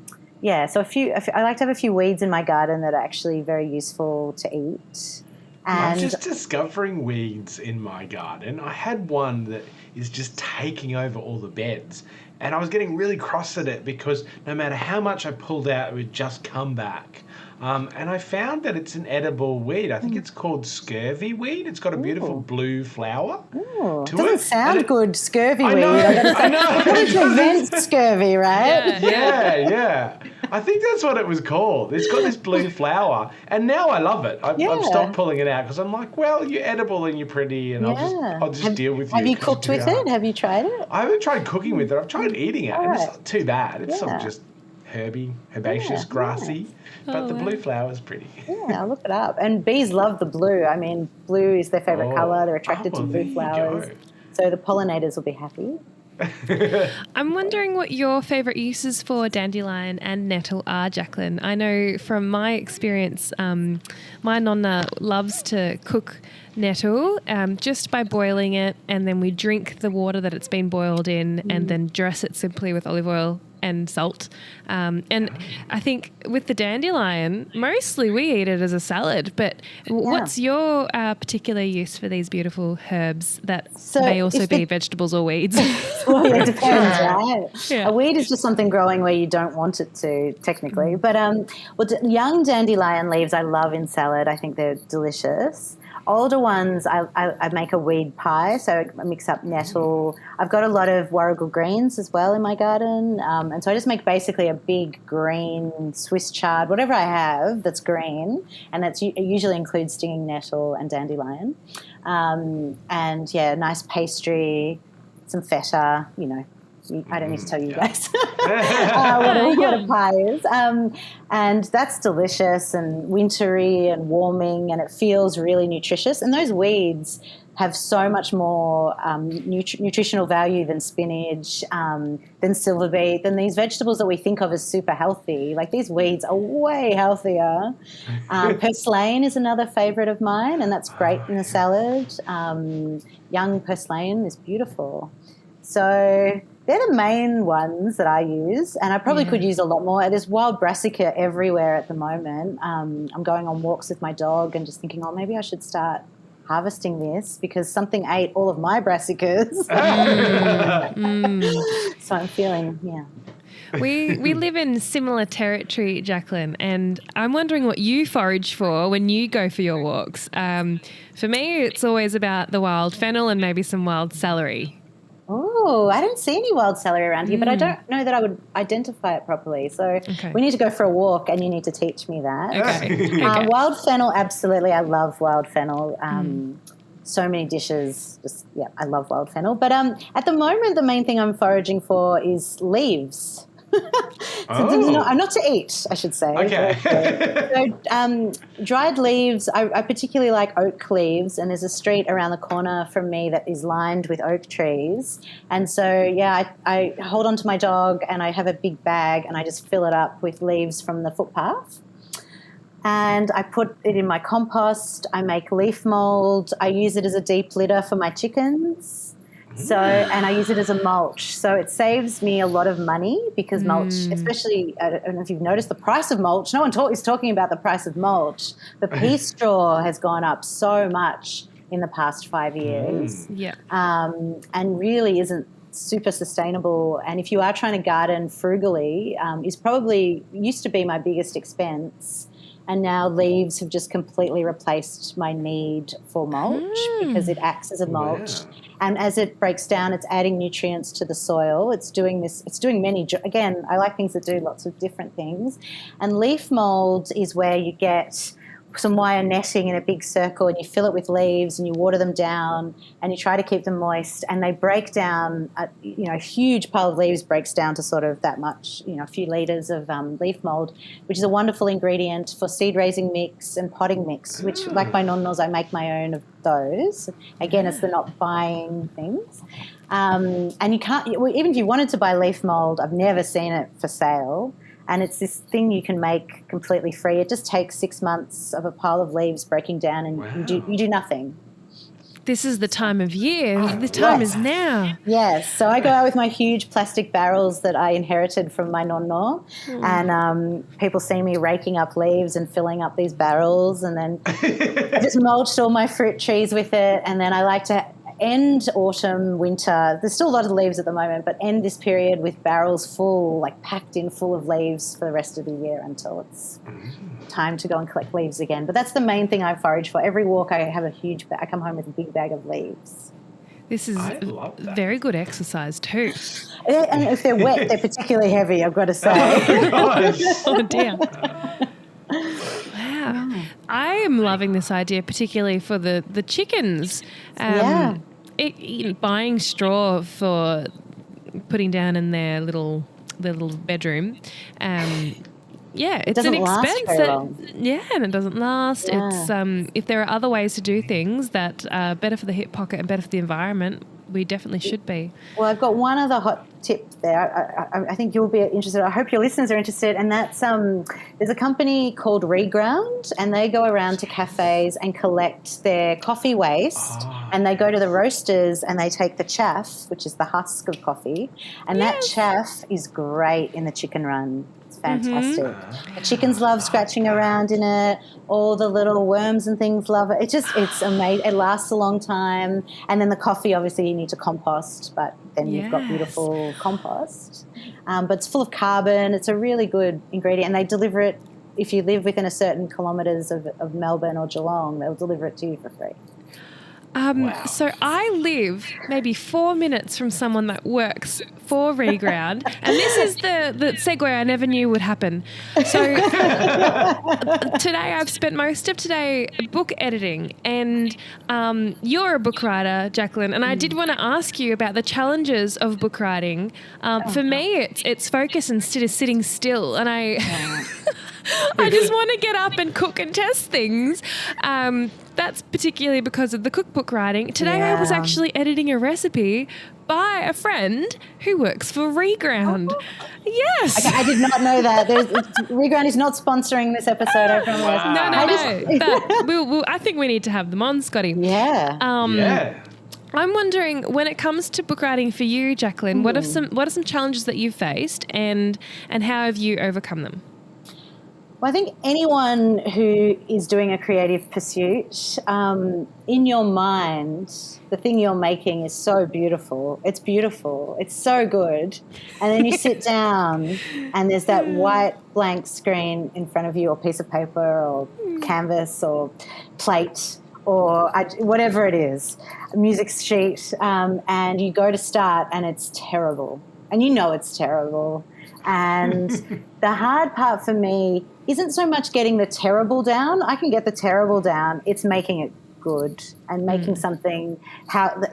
like to have a few weeds in my garden that are actually very useful to eat. I'm just discovering weeds in my garden. I had one that is just taking over all the beds, and I was getting really cross at it because no matter how much I pulled out, it would just come back. And I found that it's an edible weed. I think it's called scurvy weed. It's got a beautiful blue flower to it. Doesn't sound good, scurvy weed. I know. It prevents scurvy, right? Yeah. I think that's what it was called. It's got this blue flower, and now I love it. I've stopped pulling it out because I'm like, well, you're edible and you're pretty, and I'll just deal with you. Have you cooked with it? Have you tried it? I haven't tried cooking with it. I've tried eating it, and it's not too bad. It's sort of just herbaceous, grassy, but the blue flower is pretty. Yeah, I'll look it up. And bees love the blue. I mean, blue is their favourite colour. They're attracted to blue flowers. So the pollinators will be happy. I'm wondering what your favourite uses for dandelion and nettle are, Jaclyn. I know from my experience, my nonna loves to cook nettle just by boiling it, and then we drink the water that it's been boiled in and then dress it simply with olive oil and salt. And I think with the dandelion, mostly we eat it as a salad, but what's your particular use for these beautiful herbs that may also be vegetables or weeds? Well, it depends, right? Yeah. A weed is just something growing where you don't want it to, technically. But young dandelion leaves I love in salad. I think they're delicious. Older ones, I make a weed pie, so I mix up nettle. I've got a lot of warrigal greens as well in my garden, and so I just make basically a big green Swiss chard, whatever I have that's green, and it usually includes stinging nettle and dandelion. Nice pastry, some feta, I don't need to tell you guys what a pie is. And that's delicious and wintry and warming, and it feels really nutritious. And those weeds have so much more nutritional value than spinach, than silver beet, than these vegetables that we think of as super healthy. Like, these weeds are way healthier. Purslane is another favourite of mine, and that's great in a salad. Young purslane is beautiful. So they're the main ones that I use, and I probably could use a lot more. There's wild brassica everywhere at the moment. I'm going on walks with my dog and just thinking, maybe I should start harvesting this because something ate all of my brassicas. So I'm feeling, We live in similar territory, Jaclyn, and I'm wondering what you forage for when you go for your walks. For me, it's always about the wild fennel and maybe some wild celery. Oh, I don't see any wild celery around here, but I don't know that I would identify it properly. So we need to go for a walk and you need to teach me that. Okay. Wild fennel, absolutely. I love wild fennel. So many dishes. I love wild fennel. But at the moment, the main thing I'm foraging for is leaves. I'm not to eat, I should say. Okay. So dried leaves, I particularly like oak leaves, and there's a street around the corner from me that is lined with oak trees. And so, I hold on to my dog and I have a big bag and I just fill it up with leaves from the footpath. And I put it in my compost. I make leaf mould. I use it as a deep litter for my chickens. So, and I use it as a mulch. So it saves me a lot of money because mulch, especially, I don't know if you've noticed the price of mulch. No one is talking about the price of mulch. The pea straw has gone up so much in the past 5 years. And really isn't super sustainable. And if you are trying to garden frugally, is probably used to be my biggest expense. And now leaves have just completely replaced my need for mulch because it acts as a mulch. And as it breaks down, it's adding nutrients to the soil. It's doing again, I like things that do lots of different things. And leaf mould is where you get some wire netting in a big circle, and you fill it with leaves and you water them down and you try to keep them moist, and they break down, a huge pile of leaves breaks down to sort of that much, a few litres of leaf mould, which is a wonderful ingredient for seed raising mix and potting mix, which, like my nonnos, I make my own of those. Again, it's the not buying things. And you can't, even if you wanted to buy leaf mould, I've never seen it for sale. And it's this thing you can make completely free. It just takes 6 months of a pile of leaves breaking down, and you do nothing. This is the time of year. The time is now. Yes. So I go out with my huge plastic barrels that I inherited from my nonno, and people see me raking up leaves and filling up these barrels, and then I just mulched all my fruit trees with it, and then I like to end autumn, winter. There's still a lot of leaves at the moment, but end this period with barrels full, like packed in full of leaves for the rest of the year until it's time to go and collect leaves again. But that's the main thing I forage for. Every walk I have I come home with a big bag of leaves. This is very good exercise too. And if they're wet, they're particularly heavy, I've got to say. Oh dear. Wow. I am loving this idea, particularly for the chickens. Buying straw for putting down in their little bedroom. It's an expense. And it doesn't last. Yeah. It's if there are other ways to do things that are better for the hip pocket and better for the environment, we definitely should be. Well, I've got one other hot tip there. I think you'll be interested. I hope your listeners are interested. And that's there's a company called Reground, and they go around to cafes and collect their coffee waste, and they go to the roasters and they take the chaff, which is the husk of coffee, and that chaff is great in the chicken run. Fantastic. The chickens love scratching around in it. All the little worms and things love it. It's amazing. It lasts a long time. And then the coffee, obviously, you need to compost, but then you've got beautiful compost. But it's full of carbon. It's a really good ingredient. And they deliver it, if you live within a certain kilometres of Melbourne or Geelong, they'll deliver it to you for free. So I live maybe 4 minutes from someone that works for Reground, and this is the segue I never knew would happen. So today I've spent most of today book editing, and you're a book writer, Jaclyn, and I did want to ask you about the challenges of book writing. For me, it's focus instead of sitting still, and I just want to get up and cook and test things. That's particularly because of the cookbook writing. Today I was actually editing a recipe by a friend who works for Reground. Yes. Okay, I did not know that. Reground is not sponsoring this episode, I promise. No. But I think we need to have them on, Scotty. Yeah. I'm wondering, when it comes to book writing for you, Jaclyn, what are some challenges that you've faced, and how have you overcome them? Well, I think anyone who is doing a creative pursuit, in your mind, the thing you're making is so beautiful. It's beautiful. It's so good. And then you sit down and there's that white blank screen in front of you, or piece of paper or canvas or plate or whatever it is, a music sheet, and you go to start and it's terrible. And you know it's terrible. And the hard part for me isn't so much getting the terrible down. I can get the terrible down. It's making it good and making something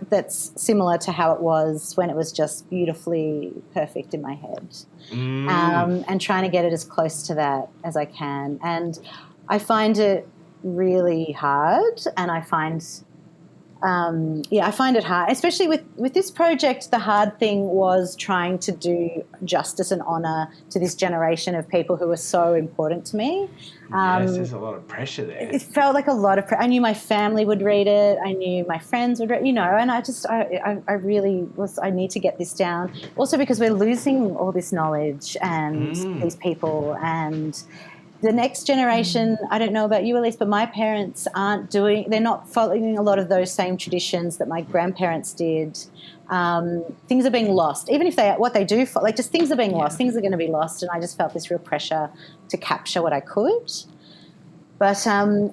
that's similar to how it was when it was just beautifully perfect in my head, and trying to get it as close to that as I can. And I find it really hard, and I find it hard, especially with this project. The hard thing was trying to do justice and honour to this generation of people who were so important to me. Yes, there's a lot of pressure there. It felt like a lot of pressure. I knew my family would read it. I knew my friends would read, and I really was, I need to get this down. Also because we're losing all this knowledge and these people, and the next generation, I don't know about you, Elise, but my parents they're not following a lot of those same traditions that my grandparents did. Things are being lost. Even if things are being lost, things are going to be lost. And I just felt this real pressure to capture what I could. But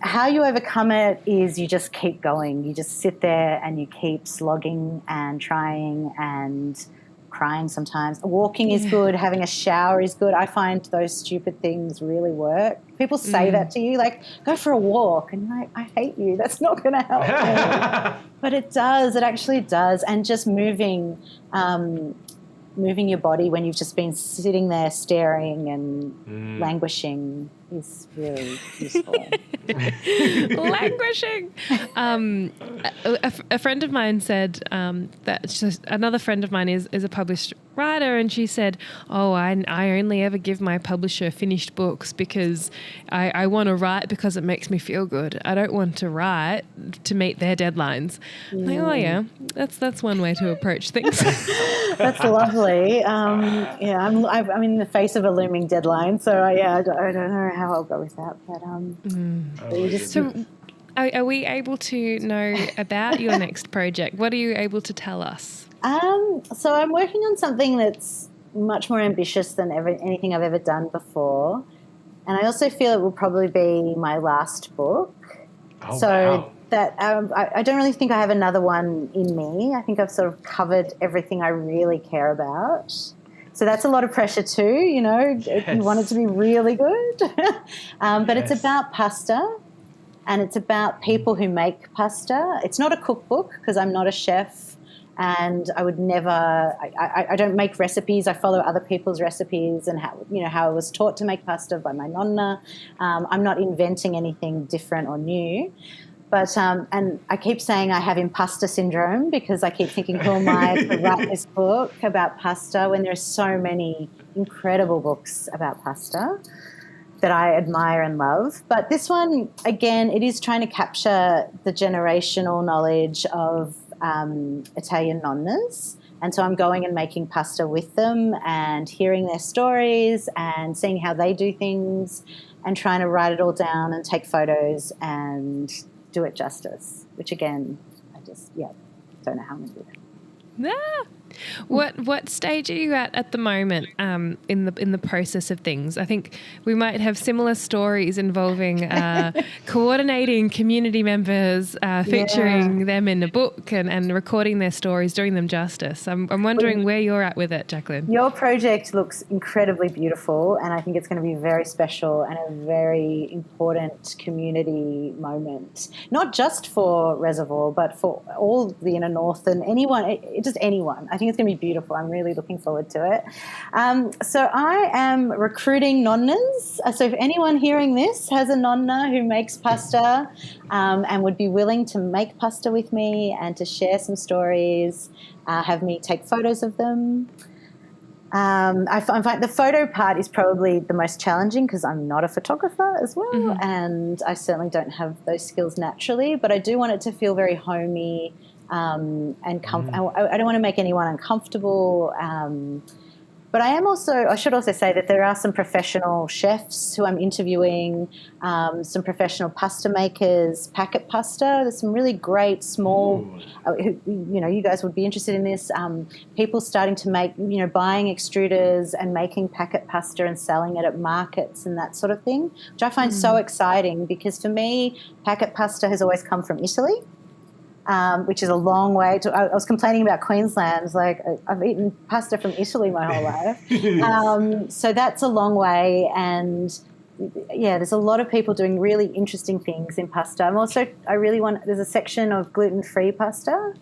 how you overcome it is you just keep going. You just sit there and you keep slogging and trying and crying sometimes. Walking is good. Having a shower is good. I find those stupid things really work. People say that to you, like, go for a walk. And you're like, I hate you. That's not going to help me. But it does. It actually does. And just moving your body when you've just been sitting there staring and languishing is really useful. Languishing. A friend of mine said that another friend of mine is a published writer, and she said, oh, I only ever give my publisher finished books because I want to write because it makes me feel good. I don't want to write to meet their deadlines. I'm like, oh yeah, that's one way to approach things. That's lovely. I'm in the face of a looming deadline, so I don't know how I'll go with that. But So are we able to know about your next project? What are you able to tell us? So I'm working on something that's much more ambitious than anything I've ever done before. And I also feel it will probably be my last book. Oh, wow. That I don't really think I have another one in me. I think I've sort of covered everything I really care about. So that's a lot of pressure too, you know. Yes. You want it to be really good. But it's about pasta, and it's about people who make pasta. It's not a cookbook because I'm not a chef, and I would never. I don't make recipes. I follow other people's recipes and how I was taught to make pasta by my nonna. I'm not inventing anything different or new. But and I keep saying I have imposter syndrome because I keep thinking, who am I to write this book about pasta when there are so many incredible books about pasta that I admire and love. But this one, again, it is trying to capture the generational knowledge of Italian nonnas. And so I'm going and making pasta with them and hearing their stories and seeing how they do things and trying to write it all down and take photos and do it justice, which again, I just, don't know how I'm going to do that. What stage are you at the moment in the process of things? I think we might have similar stories involving coordinating community members, featuring them in a book and recording their stories, doing them justice. I'm wondering where you're at with it, Jaclyn. Your project looks incredibly beautiful, and I think it's going to be very special and a very important community moment, not just for Reservoir, but for all the Inner North and anyone, just anyone. I think it's going to be beautiful. I'm really looking forward to it. So I am recruiting nonnas. So if anyone hearing this has a nonna who makes pasta and would be willing to make pasta with me and to share some stories, have me take photos of them. I find the photo part is probably the most challenging because I'm not a photographer as well, and I certainly don't have those skills naturally, but I do want it to feel very homey. I don't want to make anyone uncomfortable. But I should also say that there are some professional chefs who I'm interviewing, some professional pasta makers, packet pasta. There's some really great small, you guys would be interested in this, people starting to make, buying extruders and making packet pasta and selling it at markets and that sort of thing, which I find so exciting because for me, packet pasta has always come from Italy. Which is a long way to. I was complaining about Queensland. Like I've eaten pasta from Italy my whole life, so that's a long way. And there's a lot of people doing really interesting things in pasta. There's a section of gluten-free pasta,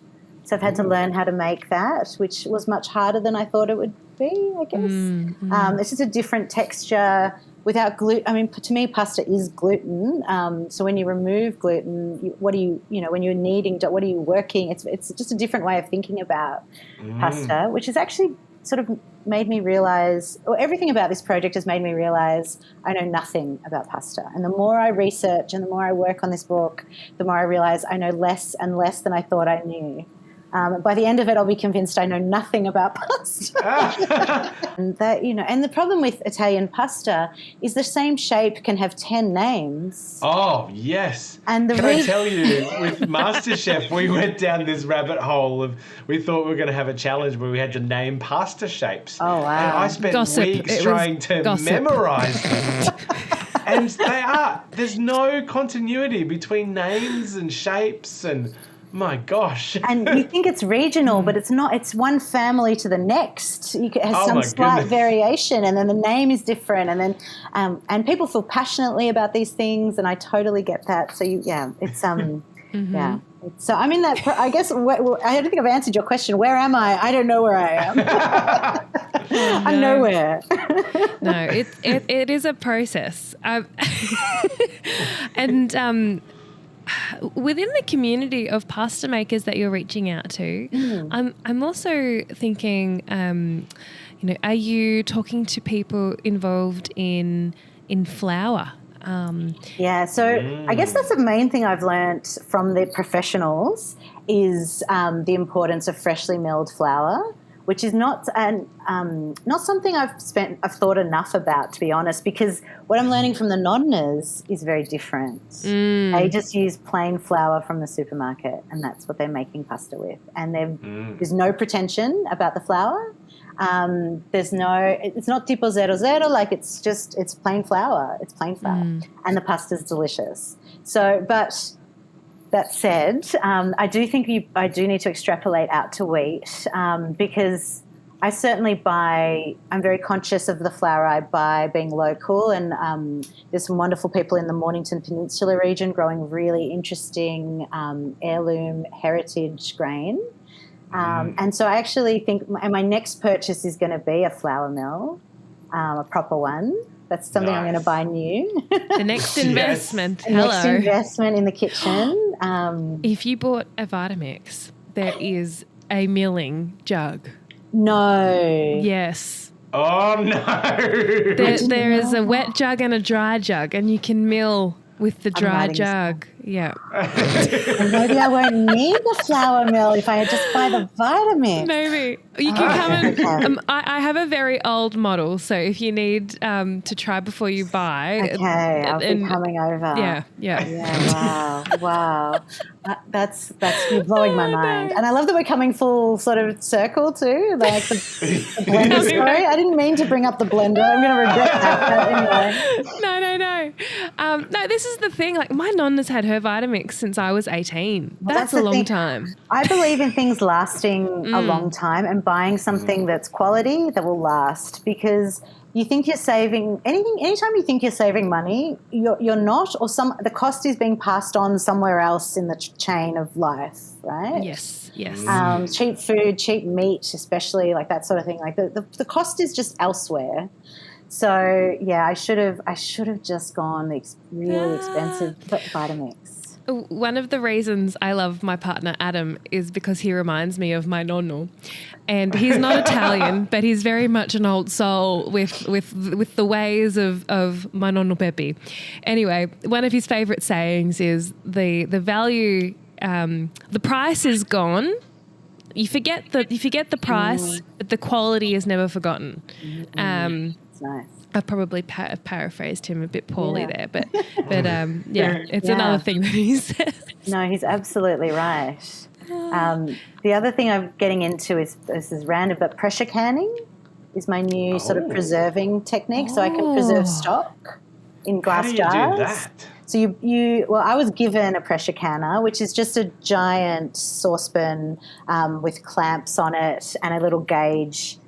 so I've had to learn how to make that, which was much harder than I thought it would be. I guess it's just a different texture. Without gluten, I mean, to me, pasta is gluten. So when you remove gluten, when you're kneading, what are you working? It's just a different way of thinking about pasta, which has actually sort of made me realise, or everything about this project has made me realise I know nothing about pasta. And the more I research and the more I work on this book, the more I realise I know less and less than I thought I knew. By the end of it, I'll be convinced I know nothing about pasta. And the problem with Italian pasta is the same shape can have 10 names. Oh, yes. And I tell you, with Masterchef, we went down this rabbit hole of, we thought we were going to have a challenge where we had to name pasta shapes. Oh, wow. And I spent weeks trying to memorise them. And there's no continuity between names and shapes and My gosh. And you think it's regional, but it's not. It's one family to the next. It has some slight variation, and then the name is different, and then and people feel passionately about these things, and I totally get that. So it's yeah. So I'm in that. I guess I don't think I've answered your question. Where am I? I don't know where I am. I'm nowhere. No, it is a process, and within the community of pasta makers that you're reaching out to, I'm also thinking, are you talking to people involved in flour? So I guess that's the main thing I've learnt from the professionals is the importance of freshly milled flour, which is not something I've thought enough about, to be honest, because what I'm learning from the Nonnos is very different. They just use plain flour from the supermarket, and that's what they're making pasta with. And there's no pretension about the flour. It's not tipo 00, like it's plain flour. It's plain flour. And the pasta's delicious. So, but that said, I do think I do need to extrapolate out to wheat because I certainly I'm very conscious of the flour I buy being local, and there's some wonderful people in the Mornington Peninsula region growing really interesting heirloom heritage grain. And so I actually think my next purchase is going to be a flour mill, a proper one. That's something I'm going to buy new. The next investment. The next investment in the kitchen. If you bought a Vitamix, there is a milling jug. No. Yes. Oh, no. There is a wet jug and a dry jug, and you can mill with the dry jug. Yeah. And maybe I won't need the flour mill if I just buy the Vitamix. Maybe. You can come and I have a very old model, so if you need to try before you buy. Okay, I'll be coming over. Yeah. Yeah, wow. That's you're blowing my mind. And I love that we're coming full sort of circle too, like the blender story. I didn't mean to bring up the blender. I'm going to regret that, but anyway. No. No, this is the thing. Like my nonna's had her Vitamix since I was 18. That's a long time. I believe in things lasting a long time and buying something that's quality that will last, because you think you're saving anytime you think you're saving money, you're not, or the cost is being passed on somewhere else in the chain of life, right? Yes. Cheap food, cheap meat, especially, like that sort of thing. Like the cost is just elsewhere. So yeah, I should have just gone the really expensive Vitamix. One of the reasons I love my partner Adam is because he reminds me of my nonno, and he's not Italian, but he's very much an old soul with the ways of my nonno Pepe. Anyway, one of his favourite sayings is the value, the price is gone. You forget the price, but the quality is never forgotten. That's nice. I've probably paraphrased him a bit poorly there, but it's another thing that he says. No, he's absolutely right. The other thing I'm getting into is, this is random, but pressure canning is my new sort of preserving technique. So I can preserve stock in glass jars. How do you do that? So I was given a pressure canner, which is just a giant saucepan with clamps on it and a little gauge.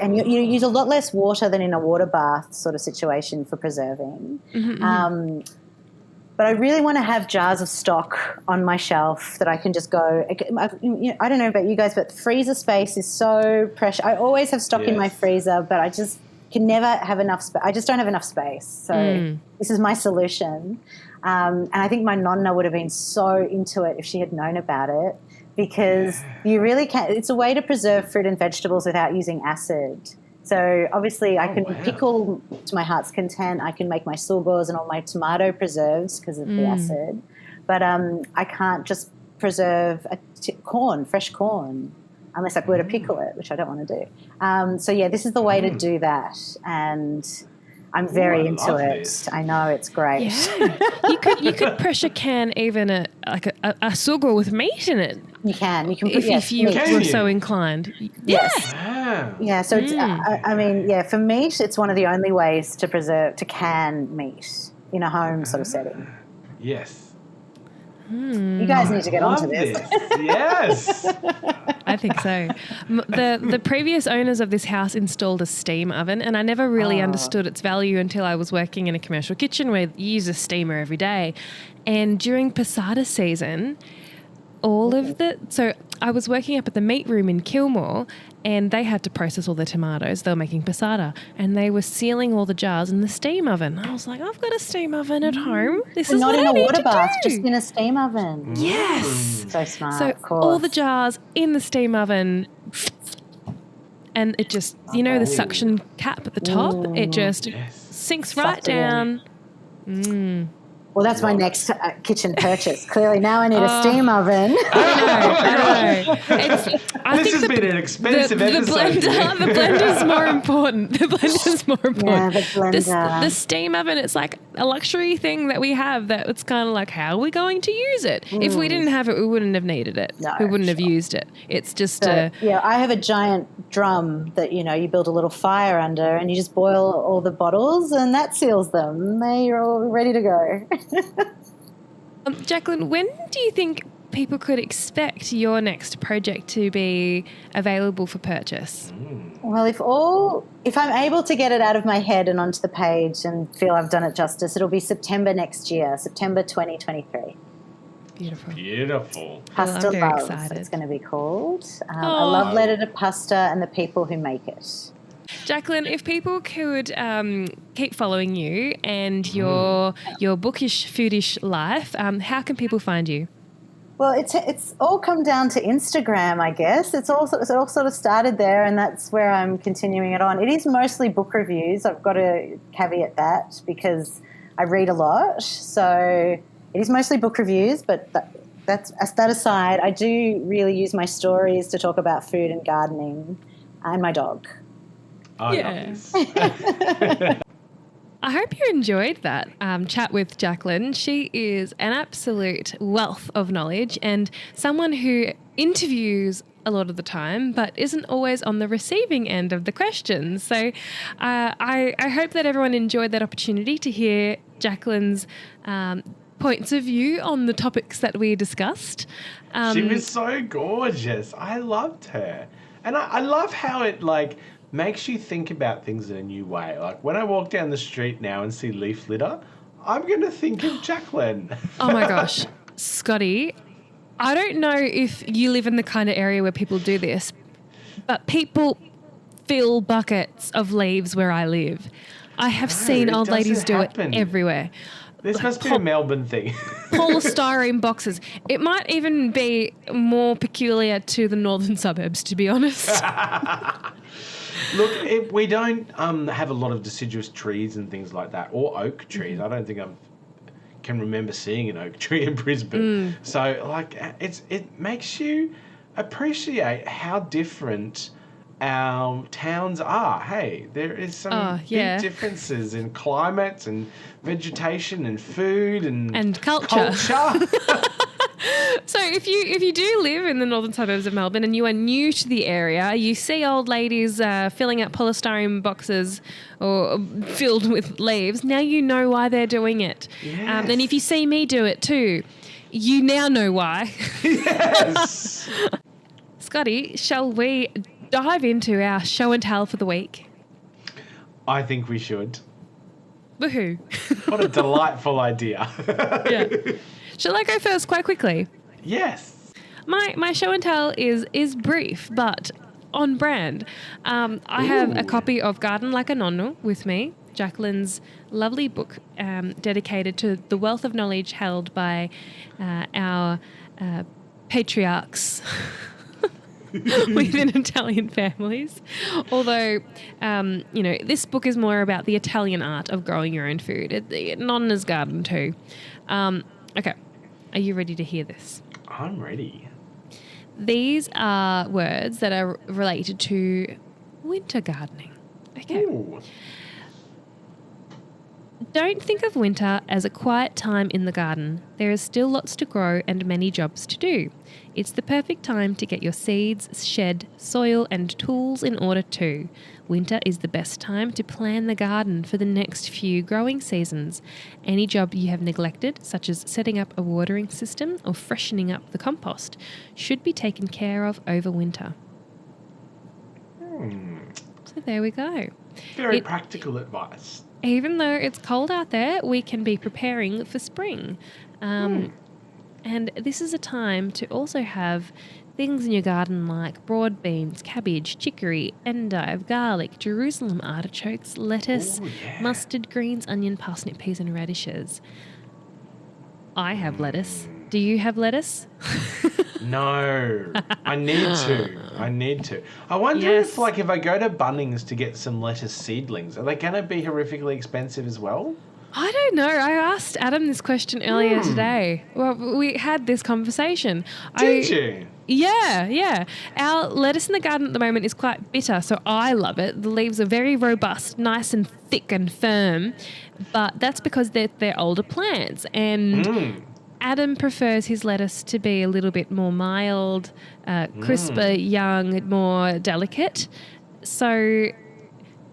And you use a lot less water than in a water bath sort of situation for preserving. But I really want to have jars of stock on my shelf that I can just go. I don't know about you guys, but freezer space is so precious. I always have stock in my freezer, but I just can never have enough space. I just don't have enough space. So this is my solution. And I think my nonna would have been so into it if she had known about it. Because you really can't. It's a way to preserve fruit and vegetables without using acid. So obviously I can pickle to my heart's content. I can make my sulgos and all my tomato preserves because of the acid. But I can't just preserve fresh corn, unless I were to pickle it, which I don't want to do. So this is the way to do that. And I'm very into it. This. I know, it's great. Yeah. you could pressure can even a sugar with meat in it. You can put if you were so inclined. Yes. Yeah. So it's, for meat, it's one of the only ways to can meat in a home sort of setting. Yes. You guys need to get onto this. Yes. I think so. The previous owners of this house installed a steam oven, and I never really understood its value until I was working in a commercial kitchen where you use a steamer every day. And during passata season, so I was working up at the meat room in Kilmore, and they had to process all the tomatoes. They were making passata, and they were sealing all the jars in the steam oven. I was like, I've got a steam oven at home. This is not what in I a need water to bath, do. just in a steam oven. Yes. So smart. So of course. all the jars in the steam oven, and it just, the suction cap at the top, it just sinks right Sucked it down. Well, that's my next kitchen purchase. Clearly, now I need a steam oven. I know. This has been an expensive episode. The blender's more important. The blender's more important. Yeah, the blender. The steam oven, it's like a luxury thing that we have that it's kind of like, how are we going to use it? If we didn't have it, we wouldn't have needed it. No, we wouldn't have used it. It's just I have a giant drum that, you build a little fire under and you just boil all the bottles and that seals them. They're all ready to go. Jaclyn, when do you think people could expect your next project to be available for purchase? Well, if I'm able to get it out of my head and onto the page and feel I've done it justice, it'll be September next year, September 2023. Beautiful. Pasta I'm very Love, excited. it's going to be called. A love letter to pasta and the people who make it. Jaclyn, if people could keep following you and your bookish, foodish life, how can people find you? Well, it's all come down to Instagram, I guess. It all sort of started there, and that's where I'm continuing it on. It is mostly book reviews. I've got to caveat that because I read a lot. So it is mostly book reviews, but that aside, I do really use my stories to talk about food and gardening and my dog. Oh, yeah. I hope you enjoyed that chat with Jaclyn. She is an absolute wealth of knowledge and someone who interviews a lot of the time but isn't always on the receiving end of the questions. So I hope that everyone enjoyed that opportunity to hear Jaclyn's points of view on the topics that we discussed. She was so gorgeous. I loved her. And I love how it, makes you think about things in a new way. Like, when I walk down the street now and see leaf litter, I'm going to think of Jaclyn. Oh, my gosh. Scotty, I don't know if you live in the kind of area where people do this, but people fill buckets of leaves where I live. I have seen old ladies do it everywhere. This must be a Melbourne thing. Polystyrene boxes. It might even be more peculiar to the northern suburbs, to be honest. Look, we don't have a lot of deciduous trees and things like that, or oak trees. I don't think I can remember seeing an oak tree in Brisbane. So, it makes you appreciate how different our towns are. Hey, there is some big differences in climate and vegetation and food and culture. So if you do live in the northern suburbs of Melbourne and you are new to the area, you see old ladies filling up polystyrene boxes or filled with leaves, now you know why they're doing it. Yes. And if you see me do it too, you now know why. Yes. Scotty, shall we dive into our show and tell for the week? I think we should. Woohoo. What a delightful idea. Yeah. Shall I go first quite quickly? Yes. My show and tell is brief, but on brand. I have a copy of Garden Like a Nonno with me, Jaclyn's lovely book dedicated to the wealth of knowledge held by our patriarchs within Italian families. Although, this book is more about the Italian art of growing your own food. Nonna's garden too. Okay. Are you ready to hear this? I'm ready. These are words that are related to winter gardening. Okay. Ooh. Don't think of winter as a quiet time in the garden. There is still lots to grow and many jobs to do. It's the perfect time to get your seeds, shed, soil and tools in order too. Winter is the best time to plan the garden for the next few growing seasons. Any job you have neglected, such as setting up a watering system or freshening up the compost, should be taken care of over winter. So there we go. Very practical advice. Even though it's cold out there, we can be preparing for spring. And this is a time to also have things in your garden like broad beans, cabbage, chicory, endive, garlic, Jerusalem artichokes, lettuce, mustard greens, onion, parsnip, peas and radishes. I have lettuce. Do you have lettuce? No, I need to. I wonder if I go to Bunnings to get some lettuce seedlings, are they going to be horrifically expensive as well? I don't know. I asked Adam this question earlier today. Well, we had this conversation. Did you? Yeah. Our lettuce in the garden at the moment is quite bitter, so I love it. The leaves are very robust, nice and thick and firm, but that's because they're older plants. And Adam prefers his lettuce to be a little bit more mild, crisper, young, more delicate. So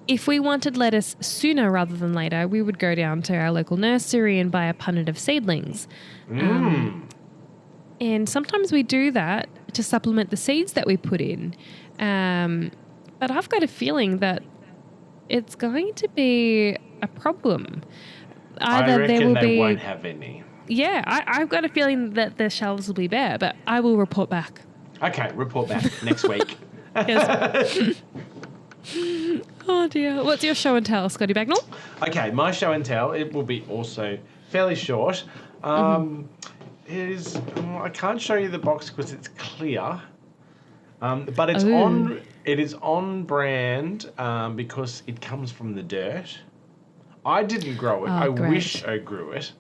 if we wanted lettuce sooner rather than later, we would go down to our local nursery and buy a punnet of seedlings. And sometimes we do that to supplement the seeds that we put in. But I've got a feeling that it's going to be a problem. I reckon they won't have any. Yeah, I've got a feeling that the shelves will be bare, but I will report back. Okay, report back next week. Yes. Oh dear. What's your show and tell, Scotty Bagnall? Okay, my show and tell, it will be also fairly short. It is, I can't show you the box because it's clear. But it's it is on brand because it comes from the dirt. I didn't grow it. I wish I grew it.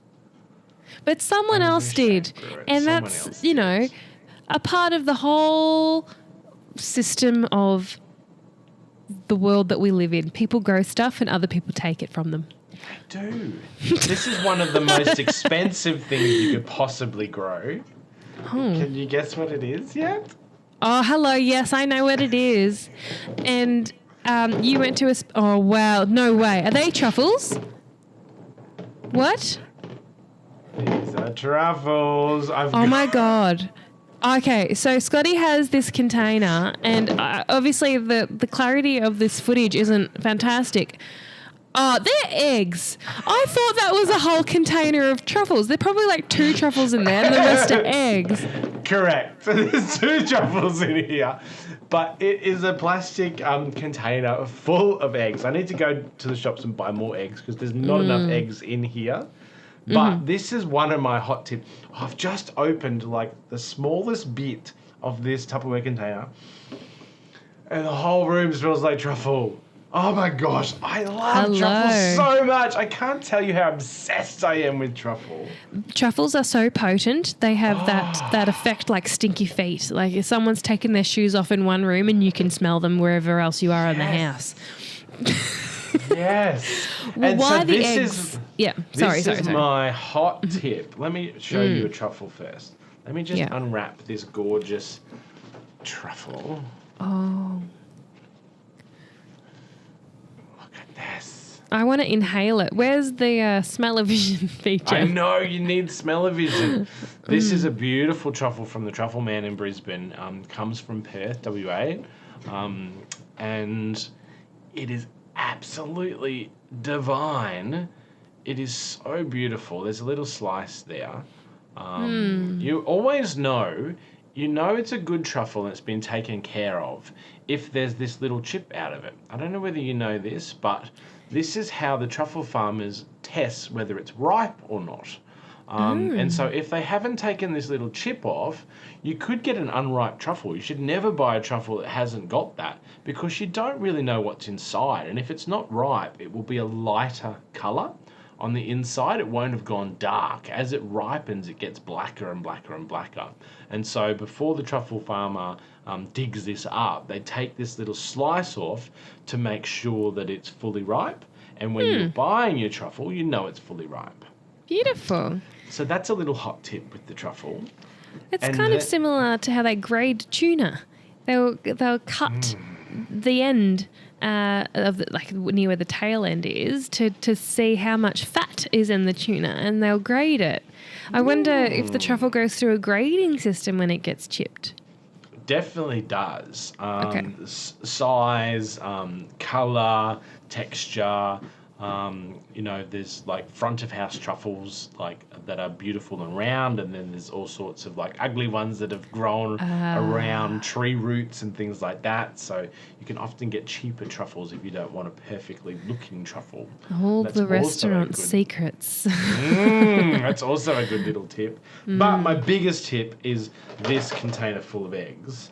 But someone else did. And that's, a part of the whole system of the world that we live in. People grow stuff and other people take it from them. They do. This is one of the most expensive things you could possibly grow. Can you guess what it is yet? Oh, hello. Yes, I know what it is. And you went to oh, wow. No way. Are they truffles? What? These are truffles. Oh, my God. Okay, so Scotty has this container, and obviously the clarity of this footage isn't fantastic. Oh, they're eggs. I thought that was a whole container of truffles. There are probably like 2 truffles in there, and the rest are eggs. Correct. So there's 2 truffles in here, but it is a plastic container full of eggs. I need to go to the shops and buy more eggs because there's not enough eggs in here. But this is one of my hot tips. I've just opened like the smallest bit of this Tupperware container and the whole room smells like truffle. Oh my gosh, I love truffles so much. I can't tell you how obsessed I am with truffle. Truffles are so potent. They have that effect like stinky feet. Like if someone's taken their shoes off in one room and you can smell them wherever else you are in the house. Yes. Well, and why so the eggs? This is my hot tip. Let me show you a truffle first. Let me just unwrap this gorgeous truffle. Oh. Look at this. I want to inhale it. Where's the smell-o-vision feature? I know, you need smell-o-vision. This is a beautiful truffle from the Truffle Man in Brisbane. Comes from Perth, WA. And it is absolutely divine. It is so beautiful. There's a little slice there. You always know it's a good truffle and it's been taken care of if there's this little chip out of it. I don't know whether you know this, but this is how the truffle farmers test whether it's ripe or not. And so if they haven't taken this little chip off, you could get an unripe truffle. You should never buy a truffle that hasn't got that because you don't really know what's inside. And if it's not ripe, it will be a lighter colour. On the inside, it won't have gone dark. As it ripens, it gets blacker and blacker and blacker. And so before the truffle farmer digs this up, they take this little slice off to make sure that it's fully ripe. And when you're buying your truffle, you know it's fully ripe. Beautiful. So that's a little hot tip with the truffle. It's kind of similar to how they grade tuna. They'll cut the end of near where the tail end is to see how much fat is in the tuna, and they'll grade it. I wonder if the truffle goes through a grading system when it gets chipped. Definitely does. Size, colour, texture. There's like front of house truffles that are beautiful and round, and then there's all sorts of ugly ones that have grown around tree roots and things like that. So you can often get cheaper truffles if you don't want a perfectly looking truffle. All the restaurant secrets. That's also a good little tip. But my biggest tip is this container full of eggs.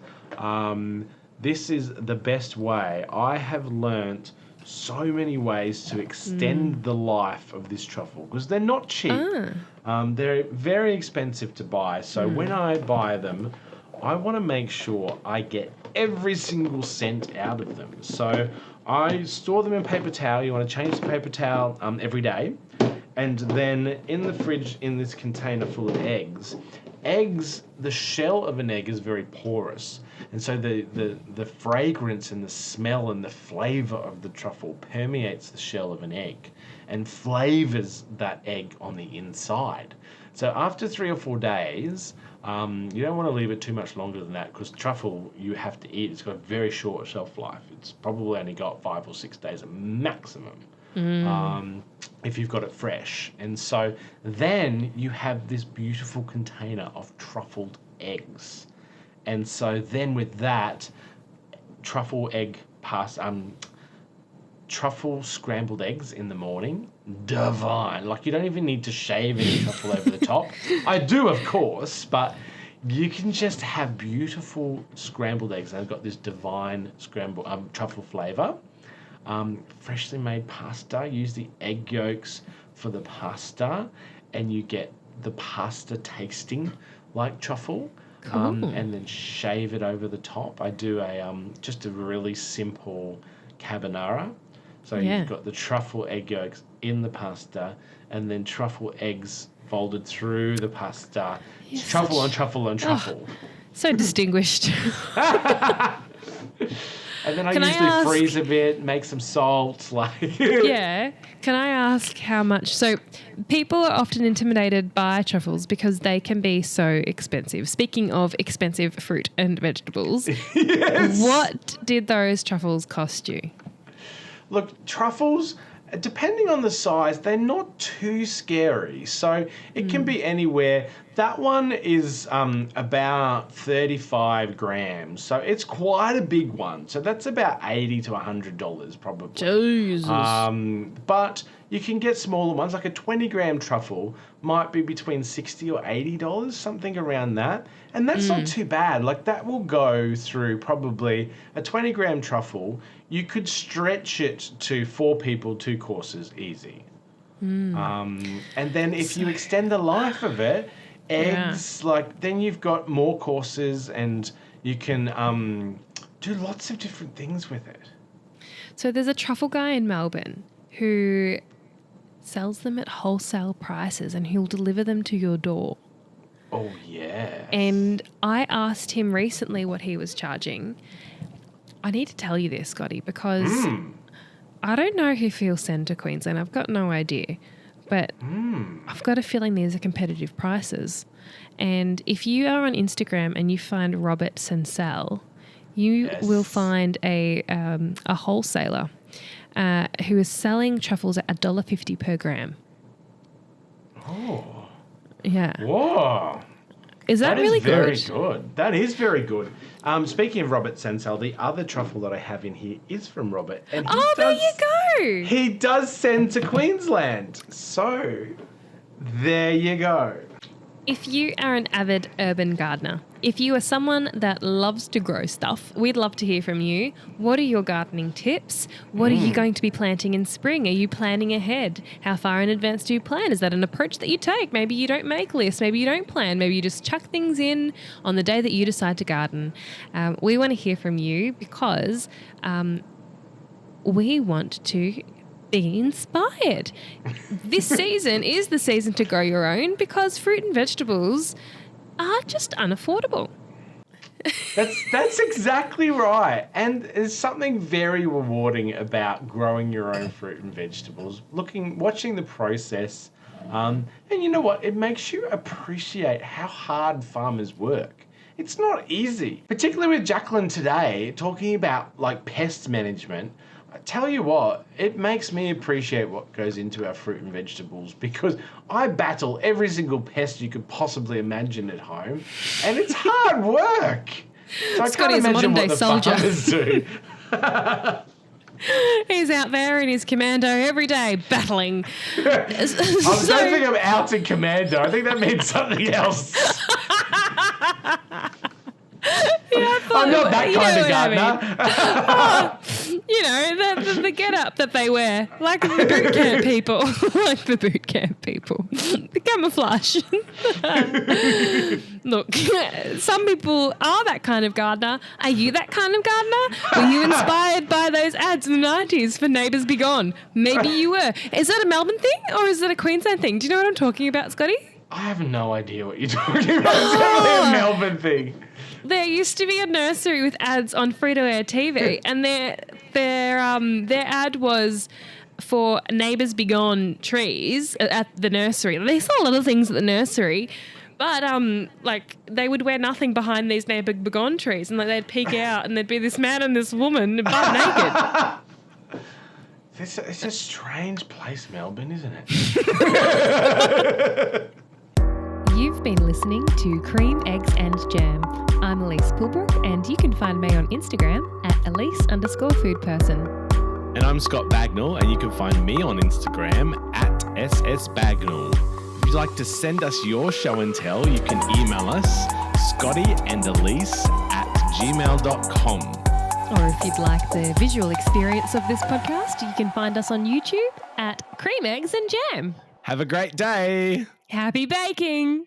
This is the best way. I have learnt so many ways to extend the life of this truffle because they're not cheap. They're very expensive to buy. So when I buy them, I want to make sure I get every single cent out of them. So I store them in paper towel. You want to change the paper towel every day. And then in the fridge, in this container full of eggs, the shell of an egg is very porous. And so the fragrance and the smell and the flavour of the truffle permeates the shell of an egg and flavours that egg on the inside. So after 3 or 4 days, you don't want to leave it too much longer than that because truffle you have to eat. It's got a very short shelf life. It's probably only got 5 or 6 days at maximum. If you've got it fresh. And so then you have this beautiful container of truffled eggs. And so then with that, truffle scrambled eggs in the morning, divine. You don't even need to shave any truffle over the top. I do, of course, but you can just have beautiful scrambled eggs. And they've got this divine truffle flavour. Freshly made pasta, use the egg yolks for the pasta, and you get the pasta tasting like truffle. Cool. And then shave it over the top. I do just a really simple carbonara. So you've got the truffle egg yolks in the pasta, and then truffle eggs folded through the pasta. It's truffle on truffle on truffle. So distinguished. And then I usually freeze a bit, make some salt. Yeah. Can I ask how much? So people are often intimidated by truffles because they can be so expensive. Speaking of expensive fruit and vegetables, Yes. What did those truffles cost you? Look, truffles, depending on the size, they're not too scary. So it can be anywhere. That one is about 35 grams. So it's quite a big one. So that's about $80 to $100 probably. Jesus. But you can get smaller ones, like a 20-gram truffle might be between $60 or $80, something around that. And that's not too bad. That will go through probably a 20-gram truffle. You could stretch it to 4 people, 2 courses, easy. And then if you extend the life of it, eggs, then you've got more courses and you can do lots of different things with it. So there's a truffle guy in Melbourne who sells them at wholesale prices and he'll deliver them to your door. Oh, yeah. And I asked him recently what he was charging. I need to tell you this, Scotty, because I don't know if he'll send to Queensland. I've got no idea. But I've got a feeling these are competitive prices. And if you are on Instagram and you find Robert Sensel, you will find a wholesaler who is selling truffles at $1.50 per gram. Oh. Yeah. Whoa. Is that really good? That is very good. That is very good. Speaking of Robert Sensel, the other truffle that I have in here is from Robert. And there you go. He does send to Queensland. So, there you go. If you are an avid urban gardener, if you are someone that loves to grow stuff, we'd love to hear from you. What are your gardening tips? What are you going to be planting in spring? Are you planning ahead? How far in advance do you plan? Is that an approach that you take? Maybe you don't make lists. Maybe you don't plan. Maybe you just chuck things in on the day that you decide to garden. We want to hear from you because we want to be inspired. This season is the season to grow your own because fruit and vegetables are just unaffordable. That's exactly right. And there's something very rewarding about growing your own fruit and vegetables, watching the process. And you know what? It makes you appreciate how hard farmers work. It's not easy, particularly with Jaclyn today, talking about like pest management. I tell you what, it makes me appreciate what goes into our fruit and vegetables because I battle every single pest you could possibly imagine at home, and it's hard work. So I can't imagine what the farmers do. He's out there in his commando every day battling. I don't think I'm out in commando. I think that means something else. I'm not that kind of gardener. The get up that they wear, like the boot camp people, the camouflage. Look, some people are that kind of gardener. Are you that kind of gardener? Were you inspired by those ads in the 90s for Neighbours Be Gone? Maybe you were. Is that a Melbourne thing or is it a Queensland thing? Do you know what I'm talking about, Scotty? I have no idea what you're talking about. It's definitely a Melbourne thing. There used to be a nursery with ads on free-to-air TV, and their ad was for Neighbours Be Gone trees at the nursery. They saw a lot of things at the nursery, but they would wear nothing behind these Neighbours Be Gone trees, and they'd peek out, and there'd be this man and this woman butt naked. It's a strange place, Melbourne, isn't it? You've been listening to Cream, Eggs and Jam. I'm Elise Pulbrook, and you can find me on Instagram at Elise_foodperson. And I'm Scott Bagnall, and you can find me on Instagram at @SSBagnall. If you'd like to send us your show and tell, you can email us scottyanddelise@gmail.com. Or if you'd like the visual experience of this podcast, you can find us on YouTube at Cream, Eggs and Jam. Have a great day. Happy baking!